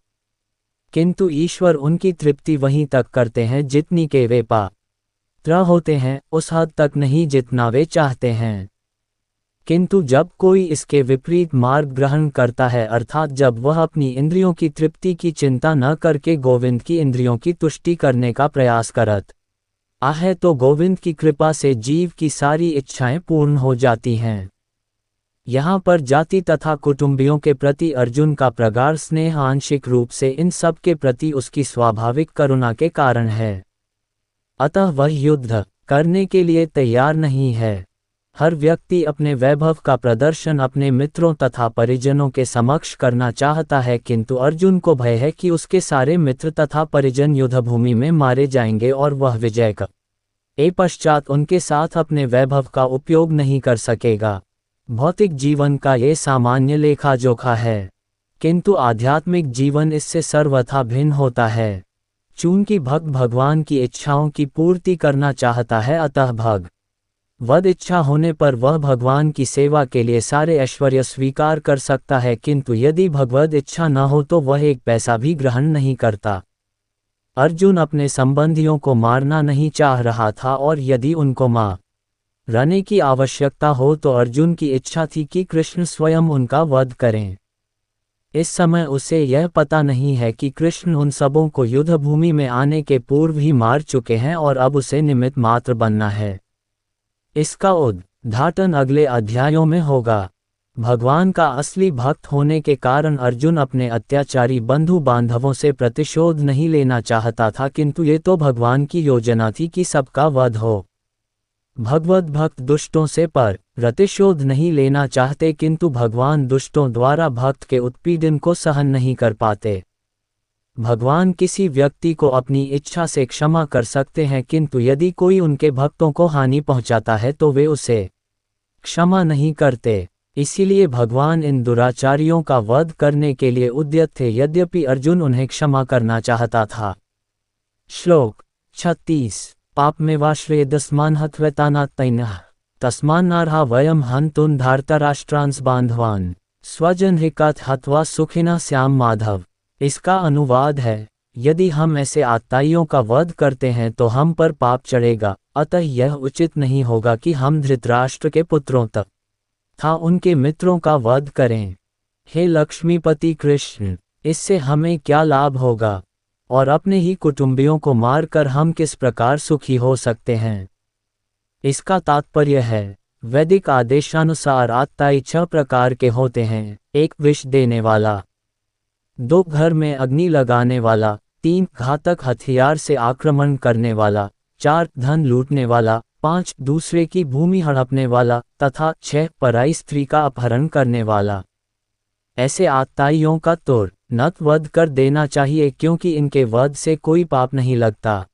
किंतु ईश्वर उनकी तृप्ति वहीं तक करते हैं जितनी के वे पात्र होते हैं, उस हद तक नहीं जितना वे चाहते हैं। किंतु जब कोई इसके विपरीत मार्ग ग्रहण करता है, अर्थात जब वह अपनी इंद्रियों की तृप्ति की चिंता न करके गोविंद की इंद्रियों की तुष्टि करने का प्रयास करता है, तो गोविंद की कृपा से जीव की सारी इच्छाएं पूर्ण हो जाती हैं। यहाँ पर जाति तथा कुटुंबियों के प्रति अर्जुन का प्रगाढ़ स्नेह आंशिक रूप से इन सब के प्रति उसकी स्वाभाविक करुणा के कारण है। अतः वह युद्ध करने के लिए तैयार नहीं है। हर व्यक्ति अपने वैभव का प्रदर्शन अपने मित्रों तथा परिजनों के समक्ष करना चाहता है, किंतु अर्जुन को भय है कि उसके सारे मित्र तथा परिजन युद्धभूमि में मारे जाएंगे और वह विजय के पश्चात उनके साथ अपने वैभव का उपयोग नहीं कर सकेगा। भौतिक जीवन का ये सामान्य लेखा जोखा है, किंतु आध्यात्मिक जीवन इससे सर्वथा भिन्न होता है। चूंकि भक्त भगवान की इच्छाओं की पूर्ति करना चाहता है, अतः भगवद इच्छा होने पर वह भगवान की सेवा के लिए सारे ऐश्वर्य स्वीकार कर सकता है, किंतु यदि भगवद इच्छा न हो तो वह एक पैसा भी ग्रहण नहीं करता। अर्जुन अपने संबंधियों को मारना नहीं चाह रहा था और यदि उनको मारने की आवश्यकता हो तो अर्जुन की इच्छा थी कि कृष्ण स्वयं उनका वध करें। इस समय उसे यह पता नहीं है कि कृष्ण उन सबों को युद्ध भूमि में आने के पूर्व ही मार चुके हैं और अब उसे निमित्त मात्र बनना है। इसका उद्घाटन अगले अध्यायों में होगा। भगवान का असली भक्त होने के कारण अर्जुन अपने अत्याचारी बंधु बांधवों से प्रतिशोध नहीं लेना चाहता था, किंतु ये तो भगवान की योजना थी कि सबका वध हो। भगवत भक्त दुष्टों से प्रतिशोध नहीं लेना चाहते, किंतु भगवान दुष्टों द्वारा भक्त के उत्पीड़न को सहन नहीं कर पाते। भगवान किसी व्यक्ति को अपनी इच्छा से क्षमा कर सकते हैं, किंतु यदि कोई उनके भक्तों को हानि पहुंचाता है तो वे उसे क्षमा नहीं करते। इसीलिए भगवान इन दुराचारियों का वध करने के लिए उद्यत थे, यद्यपि अर्जुन उन्हें क्षमा करना चाहता था। श्लोक 36। पापमेवाश्रयेदस्मान् हत्वैतानात्तैनः तस्मान्नार्हा वयं हन्तुं धार्तराष्ट्रांस बान्धवान् स्वजनहितात् हत्वा सुखिनः स्याम माधव। इसका अनुवाद है, यदि हम ऐसे आत्ताइयों का वध करते हैं तो हम पर पाप चढ़ेगा, अतः यह उचित नहीं होगा कि हम धृतराष्ट्र के पुत्रों तथा उनके मित्रों का वध करें। हे लक्ष्मीपति कृष्ण, इससे हमें क्या लाभ होगा और अपने ही कुटुंबियों को मारकर हम किस प्रकार सुखी हो सकते हैं। इसका तात्पर्य है, वैदिक आदेशानुसार आत्ताई 6 प्रकार के होते हैं। 1 विष देने वाला, 2 घर में अग्नि लगाने वाला, 3 घातक हथियार से आक्रमण करने वाला, 4 धन लूटने वाला, 5 दूसरे की भूमि हड़पने वाला तथा 6 पराई स्त्री का अपहरण करने वाला। ऐसे आत्ताइयों का तुरंत वध कर देना चाहिए, क्योंकि इनके वध से कोई पाप नहीं लगता।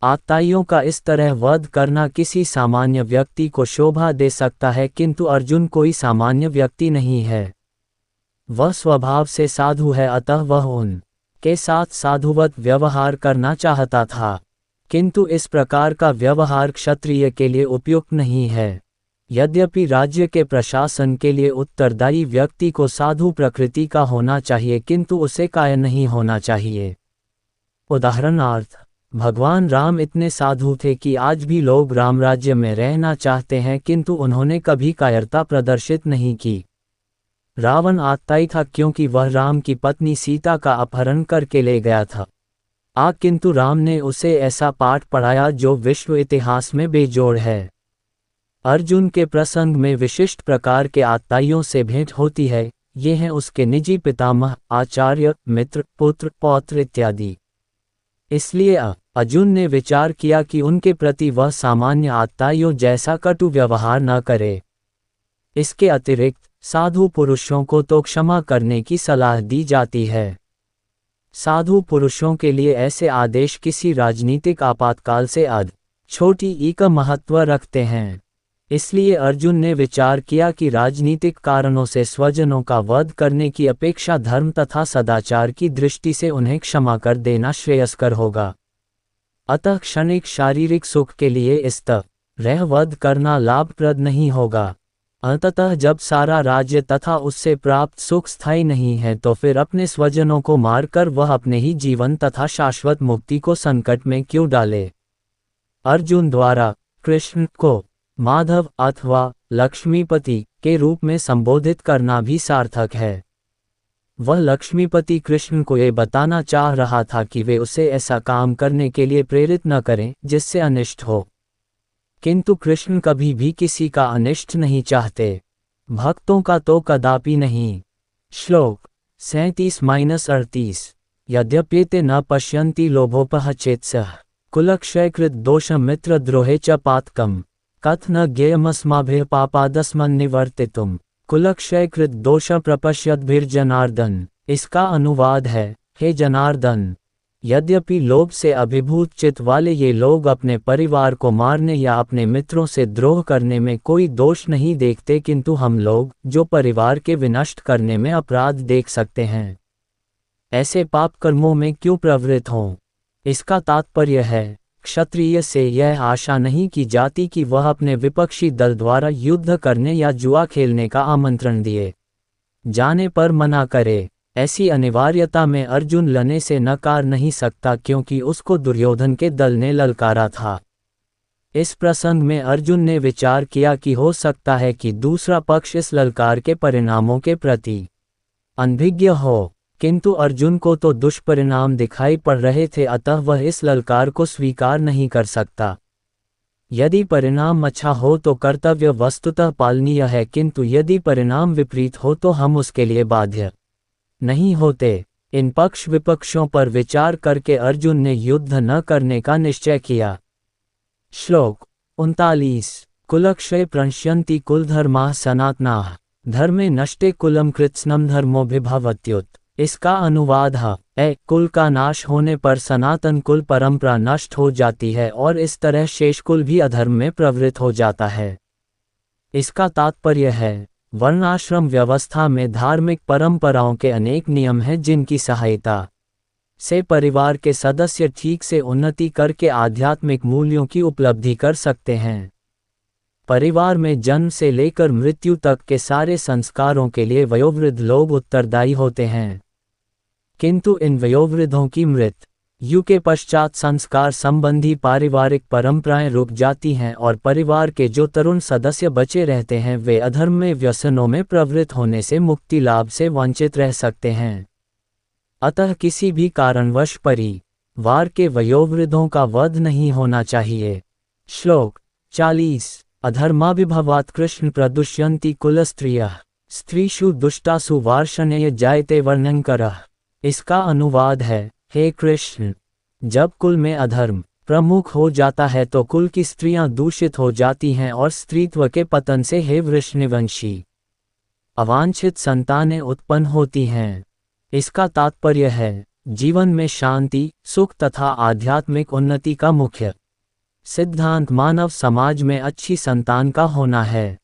आत्ताइयों का इस तरह वध करना किसी सामान्य व्यक्ति को शोभा दे सकता है, किंतु अर्जुन कोई सामान्य व्यक्ति नहीं है। वह स्वभाव से साधु है, अतः वह उनके साथ साधुवत व्यवहार करना चाहता था, किंतु इस प्रकार का व्यवहार क्षत्रिय के लिए उपयुक्त नहीं है। यद्यपि राज्य के प्रशासन के लिए उत्तरदायी व्यक्ति को साधु प्रकृति का होना चाहिए, किंतु उसे कायर नहीं होना चाहिए। उदाहरणार्थ, भगवान राम इतने साधु थे कि आज भी लोग राम राज्य में रहना चाहते हैं, किंतु उन्होंने कभी कायरता प्रदर्शित नहीं की। रावण आत्ताई था, क्योंकि वह राम की पत्नी सीता का अपहरण करके ले गया था। किंतु राम ने उसे ऐसा पाठ पढ़ाया जो विश्व इतिहास में बेजोड़ है। अर्जुन के प्रसंग में विशिष्ट प्रकार के आत्ताइयों से भेंट होती है। ये हैं उसके निजी पितामह, आचार्य, मित्र, पुत्र, पौत्र इत्यादि। इसलिए अर्जुन ने विचार किया कि उनके प्रति वह सामान्य आत्ताइयों जैसा कटु व्यवहार न करे। इसके अतिरिक्त साधु पुरुषों को तो क्षमा करने की सलाह दी जाती है। साधु पुरुषों के लिए ऐसे आदेश किसी राजनीतिक आपातकाल से छोटी ई का महत्व रखते हैं। इसलिए अर्जुन ने विचार किया कि राजनीतिक कारणों से स्वजनों का वध करने की अपेक्षा धर्म तथा सदाचार की दृष्टि से उन्हें क्षमा कर देना श्रेयस्कर होगा। अतः क्षणिक शारीरिक सुख के लिए इस तरह वध करना लाभप्रद नहीं होगा। अंततः जब सारा राज्य तथा उससे प्राप्त सुख स्थायी नहीं है, तो फिर अपने स्वजनों को मारकर वह अपने ही जीवन तथा शाश्वत मुक्ति को संकट में क्यों डाले। अर्जुन द्वारा कृष्ण को माधव अथवा लक्ष्मीपति के रूप में संबोधित करना भी सार्थक है। वह लक्ष्मीपति कृष्ण को ये बताना चाह रहा था कि वे उसे ऐसा काम करने के लिए प्रेरित न करें जिससे अनिष्ट हो, किंतु कृष्ण कभी भी किसी का अनिष्ट नहीं चाहते, भक्तों का तो कदापि नहीं। श्लोक 37-38। यद्यप्येते न पश्यन्ति लोभोपहचेत्सः कुलक्षयकृत दोषमित्रद्रोहे च पातकम् कथ न ज्ञेयमस्माभिः पापादस्मन्निवर्तितुम् कुलक्षयकृत दोष प्रपश्यद्भिर्जनार्दन। इसका अनुवाद है, हे जनार्दन, यद्यपि लोभ से अभिभूत चित्त वाले ये लोग अपने परिवार को मारने या अपने मित्रों से द्रोह करने में कोई दोष नहीं देखते, किंतु हम लोग जो परिवार के विनष्ट करने में अपराध देख सकते हैं, ऐसे पाप कर्मों में क्यों प्रवृत्त हों। इसका तात्पर्य है, क्षत्रिय से यह आशा नहीं की जाती कि वह अपने विपक्षी दल द्वारा युद्ध करने या जुआ खेलने का आमंत्रण दिए जाने पर मना करे। ऐसी अनिवार्यता में अर्जुन लड़ने से नकार नहीं सकता क्योंकि उसको दुर्योधन के दल ने ललकारा था। इस प्रसंग में अर्जुन ने विचार किया कि हो सकता है कि दूसरा पक्ष इस ललकार के परिणामों के प्रति अनभिज्ञ हो, किंतु अर्जुन को तो दुष्परिणाम दिखाई पड़ रहे थे, अतः वह इस ललकार को स्वीकार नहीं कर सकता। यदि परिणाम अच्छा हो तो कर्तव्य वस्तुतः पालनीय है, किंतु यदि परिणाम विपरीत हो तो हम उसके लिए बाध्य नहीं होते। इन पक्ष विपक्षों पर विचार करके अर्जुन ने युद्ध न करने का निश्चय किया। श्लोक 39। कुलक्षय प्रणश्यन्ति कुलधर्माः सनातनाः धर्मे नष्टे कुलम कृत्स्नम धर्मोभिभवत्युत। इसका अनुवाद है, कुल का नाश होने पर सनातन कुल परंपरा नष्ट हो जाती है और इस तरह शेष कुल भी अधर्म में प्रवृत्त हो जाता है। इसका तात्पर्य है, वर्णाश्रम व्यवस्था में धार्मिक परंपराओं के अनेक नियम हैं जिनकी सहायता से परिवार के सदस्य ठीक से उन्नति करके आध्यात्मिक मूल्यों की उपलब्धि कर सकते हैं। परिवार में जन्म से लेकर मृत्यु तक के सारे संस्कारों के लिए वयोवृद्ध लोग उत्तरदायी होते हैं, किंतु इन वयोवृद्धों की मृत्यु के पश्चात संस्कार संबंधी पारिवारिक परंपराएं रुक जाती हैं और परिवार के जो तरुण सदस्य बचे रहते हैं वे अधर्म में व्यसनों में प्रवृत्त होने से मुक्ति लाभ से वंचित रह सकते हैं। अतः किसी भी कारणवश परिवार के वयोवृद्धों का वध नहीं होना चाहिए। श्लोक 40। अधर्माभिभवात् कृष्ण प्रदुष्यन्ति कुलस्त्रियः स्त्रीषु दुष्टासु वार्ष्णेय जायते वर्णंकरः। इसका अनुवाद है, हे कृष्ण, जब कुल में अधर्म प्रमुख हो जाता है तो कुल की स्त्रियां दूषित हो जाती हैं और स्त्रीत्व के पतन से हे वृष्णिवंशी अवांछित संतानें उत्पन्न होती हैं। इसका तात्पर्य है, जीवन में शांति, सुख तथा आध्यात्मिक उन्नति का मुख्य सिद्धांत मानव समाज में अच्छी संतान का होना है।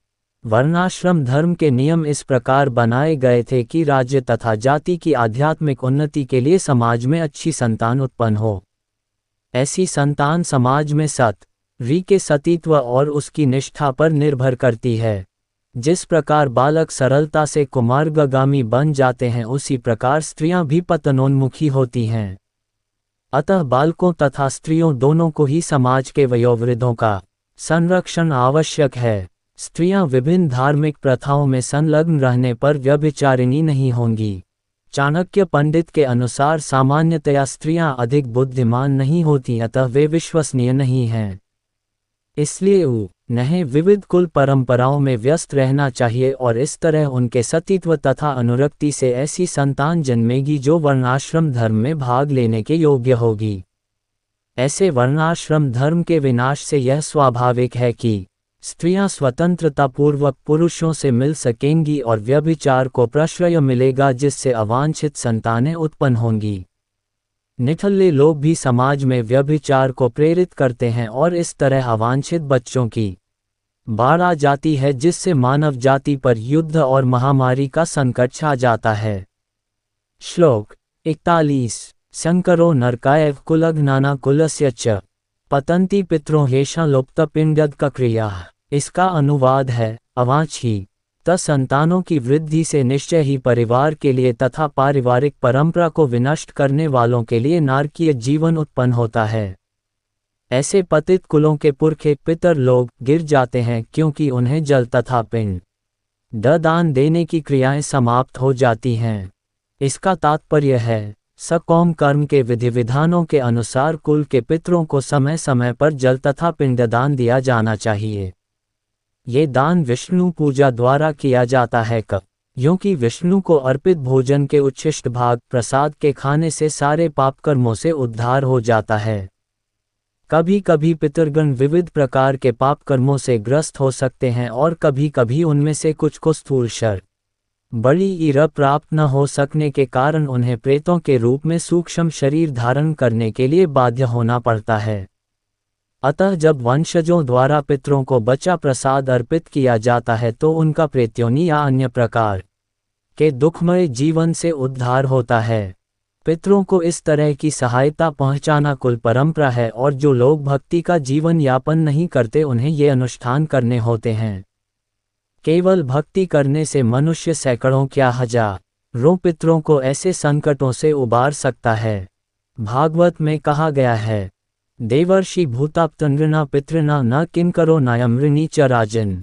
वर्णाश्रम धर्म के नियम इस प्रकार बनाए गए थे कि राज्य तथा जाति की आध्यात्मिक उन्नति के लिए समाज में अच्छी संतान उत्पन्न हो। ऐसी संतान समाज में सत के सतीत्व और उसकी निष्ठा पर निर्भर करती है। जिस प्रकार बालक सरलता से कुमार्गामी बन जाते हैं, उसी प्रकार स्त्रियां भी पतनोन्मुखी होती हैं। अतः बालकों तथा स्त्रियों दोनों को ही समाज के वयोवृद्धों का संरक्षण आवश्यक है। स्त्रियां विभिन्न धार्मिक प्रथाओं में संलग्न रहने पर व्यभिचारिणी नहीं होंगी। चाणक्य पंडित के अनुसार सामान्यतया स्त्रियां अधिक बुद्धिमान नहीं होती, अतः वे विश्वसनीय नहीं हैं। इसलिए उन्हें विविध कुल परंपराओं में व्यस्त रहना चाहिए और इस तरह उनके सतीत्व तथा अनुरक्ति से ऐसी संतान जन्मेगी जो वर्णाश्रम धर्म में भाग लेने के योग्य होगी। ऐसे वर्णाश्रम धर्म के विनाश से यह स्वाभाविक है कि स्त्रियां स्वतंत्रतापूर्वक पुरुषों से मिल सकेंगी और व्यभिचार को प्रश्रय मिलेगा, जिससे अवांछित संतानें उत्पन्न होंगी। निठल्ले लोग भी समाज में व्यभिचार को प्रेरित करते हैं और इस तरह अवांछित बच्चों की बाढ़ आ जाती है, जिससे मानव जाति पर युद्ध और महामारी का संकट छा जाता है। श्लोक 41। शंकरो नरकायव कुलघ्नाना कुलस्य च पतंती पितरो हेषा लुप्त पिंडद का क्रिया। इसका अनुवाद है, अवांछी संतानों की वृद्धि से निश्चय ही परिवार के लिए तथा पारिवारिक परंपरा को विनष्ट करने वालों के लिए नारकीय जीवन उत्पन्न होता है। ऐसे पतित कुलों के पुरखे पितर लोग गिर जाते हैं क्योंकि उन्हें जल तथा पिंड दान देने की क्रियाएं समाप्त हो जाती हैं। इसका तात्पर्य है, सकौम कर्म के विधि विधानों के अनुसार कुल के पितरों को समय समय पर जल तथा पिंडदान दिया जाना चाहिए। ये दान विष्णु पूजा द्वारा किया जाता है, क्योंकि विष्णु को अर्पित भोजन के उच्छिष्ट भाग प्रसाद के खाने से सारे पाप कर्मों से उद्धार हो जाता है। कभी कभी पितृगण विविध प्रकार के पाप कर्मों से ग्रस्त हो सकते हैं और कभी कभी उनमें से कुछ को स्थूल शर बड़ी ईरा प्राप्त न हो सकने के कारण उन्हें प्रेतों के रूप में सूक्ष्म शरीर धारण करने के लिए बाध्य होना पड़ता है। अतः जब वंशजों द्वारा पितरों को बचा प्रसाद अर्पित किया जाता है तो उनका प्रेत्योनि या अन्य प्रकार के दुखमय जीवन से उद्धार होता है। पितरों को इस तरह की सहायता पहुंचाना कुल परंपरा है और जो लोग भक्ति का जीवन यापन नहीं करते उन्हें ये अनुष्ठान करने होते हैं। केवल भक्ति करने से मनुष्य सैकड़ों क्या हजार रो पितरों को ऐसे संकटों से उबार सकता है। भागवत में कहा गया है, देवर्षि भूताप्तनृणा पितृणा न किंकरो नायमृणी च राजन,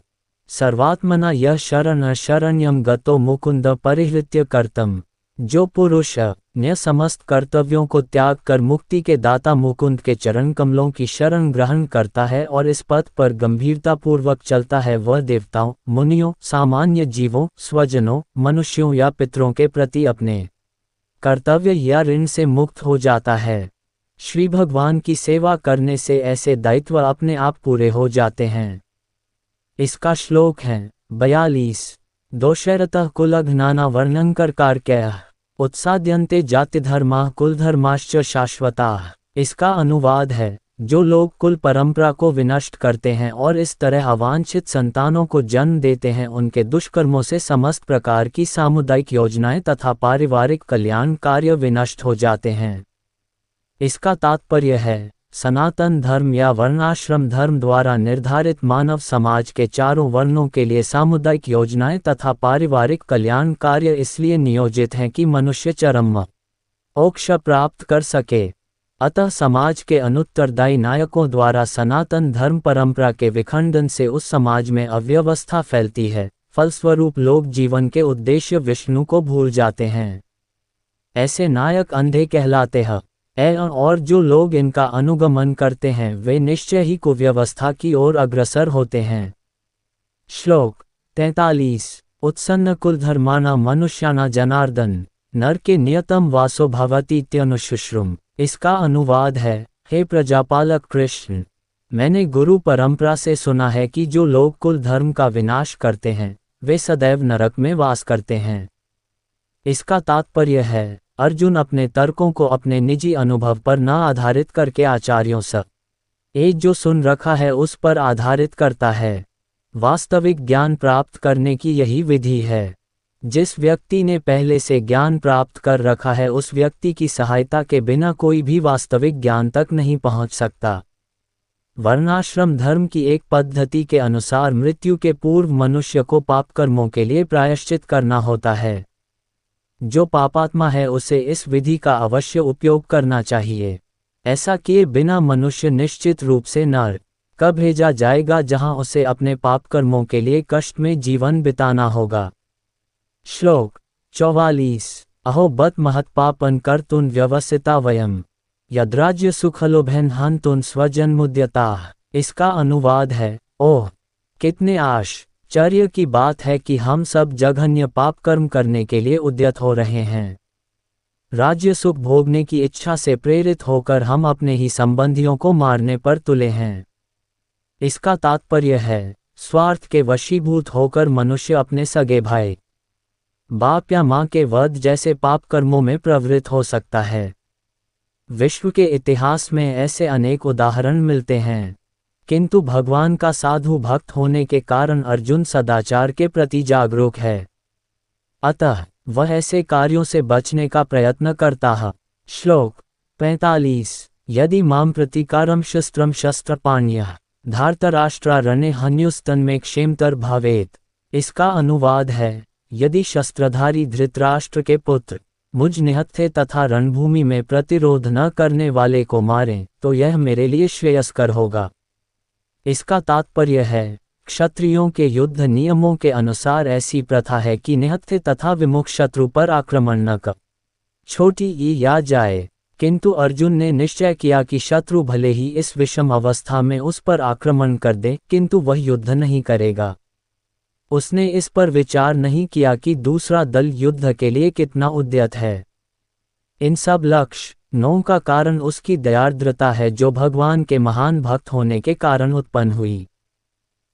सर्वात्मना यह शरण शरण्यम गतो मुकुंद परिहृत्य कर्तम। जो पुरुष अन्य समस्त कर्तव्यों को त्याग कर मुक्ति के दाता मुकुंद के चरण कमलों की शरण ग्रहण करता है और इस पथ पर गंभीरतापूर्वक चलता है, वह देवताओं, मुनियों, सामान्य जीवों, स्वजनों, मनुष्यों या पितरों के प्रति अपने कर्तव्य या ऋण से मुक्त हो जाता है। श्री भगवान की सेवा करने से ऐसे दायित्व अपने आप पूरे हो जाते हैं। इसका श्लोक है 42। दोषैरतः कुलघ्नाना वर्णंकर कार्क्यः उत्साद्यन्ते जातिधर्मा कुलधर्माश्च शाश्वताः। इसका अनुवाद है, जो लोग कुल परंपरा को विनष्ट करते हैं और इस तरह अवांछित संतानों को जन्म देते हैं, उनके दुष्कर्मों से समस्त प्रकार की सामुदायिक योजनाएं तथा पारिवारिक कल्याण कार्य विनष्ट हो जाते हैं। इसका तात्पर्य है, सनातन धर्म या वर्णाश्रम धर्म द्वारा निर्धारित मानव समाज के चारों वर्णों के लिए सामुदायिक योजनाएं तथा पारिवारिक कल्याण कार्य इसलिए नियोजित हैं कि मनुष्य चरम मोक्ष प्राप्त कर सके। अतः समाज के अनुत्तरदायी नायकों द्वारा सनातन धर्म परंपरा के विखंडन से उस समाज में अव्यवस्था फैलती है, फलस्वरूप लोग जीवन के उद्देश्य विष्णु को भूल जाते हैं। ऐसे नायक अंधे कहलाते हैं और जो लोग इनका अनुगमन करते हैं वे निश्चय ही कुव्यवस्था की ओर अग्रसर होते हैं। श्लोक 43। उत्सन्न कुलधर्माना मनुष्याना जनार्दन नरके नियतम वासो भवतीत्यनुशुश्रुम। इसका अनुवाद है, हे प्रजापालक कृष्ण, मैंने गुरु परंपरा से सुना है कि जो लोग कुल धर्म का विनाश करते हैं वे सदैव नरक में वास करते हैं। इसका तात्पर्य है, अर्जुन अपने तर्कों को अपने निजी अनुभव पर न आधारित करके आचार्यों से जो सुन रखा है उस पर आधारित करता है। वास्तविक ज्ञान प्राप्त करने की यही विधि है। जिस व्यक्ति ने पहले से ज्ञान प्राप्त कर रखा है उस व्यक्ति की सहायता के बिना कोई भी वास्तविक ज्ञान तक नहीं पहुंच सकता। वर्णाश्रम धर्म की एक पद्धति के अनुसार मृत्यु के पूर्व मनुष्य को पाप कर्मों के लिए प्रायश्चित करना होता है। जो पापात्मा है उसे इस विधि का अवश्य उपयोग करना चाहिए। ऐसा किए बिना मनुष्य निश्चित रूप से नरक कब भेजा जाएगा, जहां उसे अपने पाप कर्मों के लिए कष्ट में जीवन बिताना होगा। श्लोक 44। अहो बत महत्पापन कर्तुन व्यवसिता वयम यद्राज्य सुखलोभेन हन्तुन स्वजन्मुद्यताः। इसका अनुवाद है, ओह कितने आश्चर्य की बात है कि हम सब जघन्य पाप कर्म करने के लिए उद्यत हो रहे हैं। राज्य सुख भोगने की इच्छा से प्रेरित होकर हम अपने ही संबंधियों को मारने पर तुले हैं। इसका तात्पर्य है, स्वार्थ के वशीभूत होकर मनुष्य अपने सगे भाई, बाप या मां के वध जैसे पाप कर्मों में प्रवृत्त हो सकता है। विश्व के इतिहास में ऐसे अनेक उदाहरण मिलते हैं, किंतु भगवान का साधु भक्त होने के कारण अर्जुन सदाचार के प्रति जागरूक है। अतः वह ऐसे कार्यों से बचने का प्रयत्न करता है। श्लोक 45। यदि मां प्रतिकारम शस्त्रम शस्त्रपाण्यः धार्तराष्ट्रारण्ये हन्युस्तन्मे क्षेमतर भवेत्। इसका अनुवाद है, यदि शस्त्रधारी धृतराष्ट्र के पुत्र मुझ निहत्थे तथा रणभूमि में प्रतिरोध न करने वाले को मारें तो यह मेरे लिए श्रेयस्कर होगा। इसका तात्पर्य है, क्षत्रियों के युद्ध नियमों के अनुसार ऐसी प्रथा है कि निहत्थे तथा विमुख शत्रु पर आक्रमण न कर छोटी ई या जाए, किंतु अर्जुन ने निश्चय किया कि शत्रु भले ही इस विषम अवस्था में उस पर आक्रमण कर दे किंतु वह युद्ध नहीं करेगा। उसने इस पर विचार नहीं किया कि दूसरा दल युद्ध के लिए कितना उद्यत है। इन सब लक्षणों का कारण उसकी दयार्द्रता है जो भगवान के महान भक्त होने के कारण उत्पन्न हुई।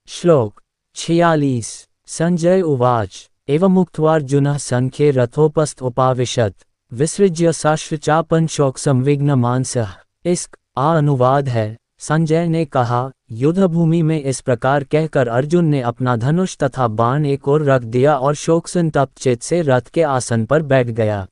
श्लोक 46। संजय उवाच एवमुक्त्वार्जुनः संख्ये रथोपस्थ उपाविशत् विसृज्य साश्रचापन शोक संविघ्न मानसः। इसका अनुवाद है, संजय ने कहा, युद्धभूमि में इस प्रकार कहकर अर्जुन ने अपना धनुष तथा बाण एक ओर रख दिया और शोक संतप्त चित्त से रथ के आसन पर बैठ गया।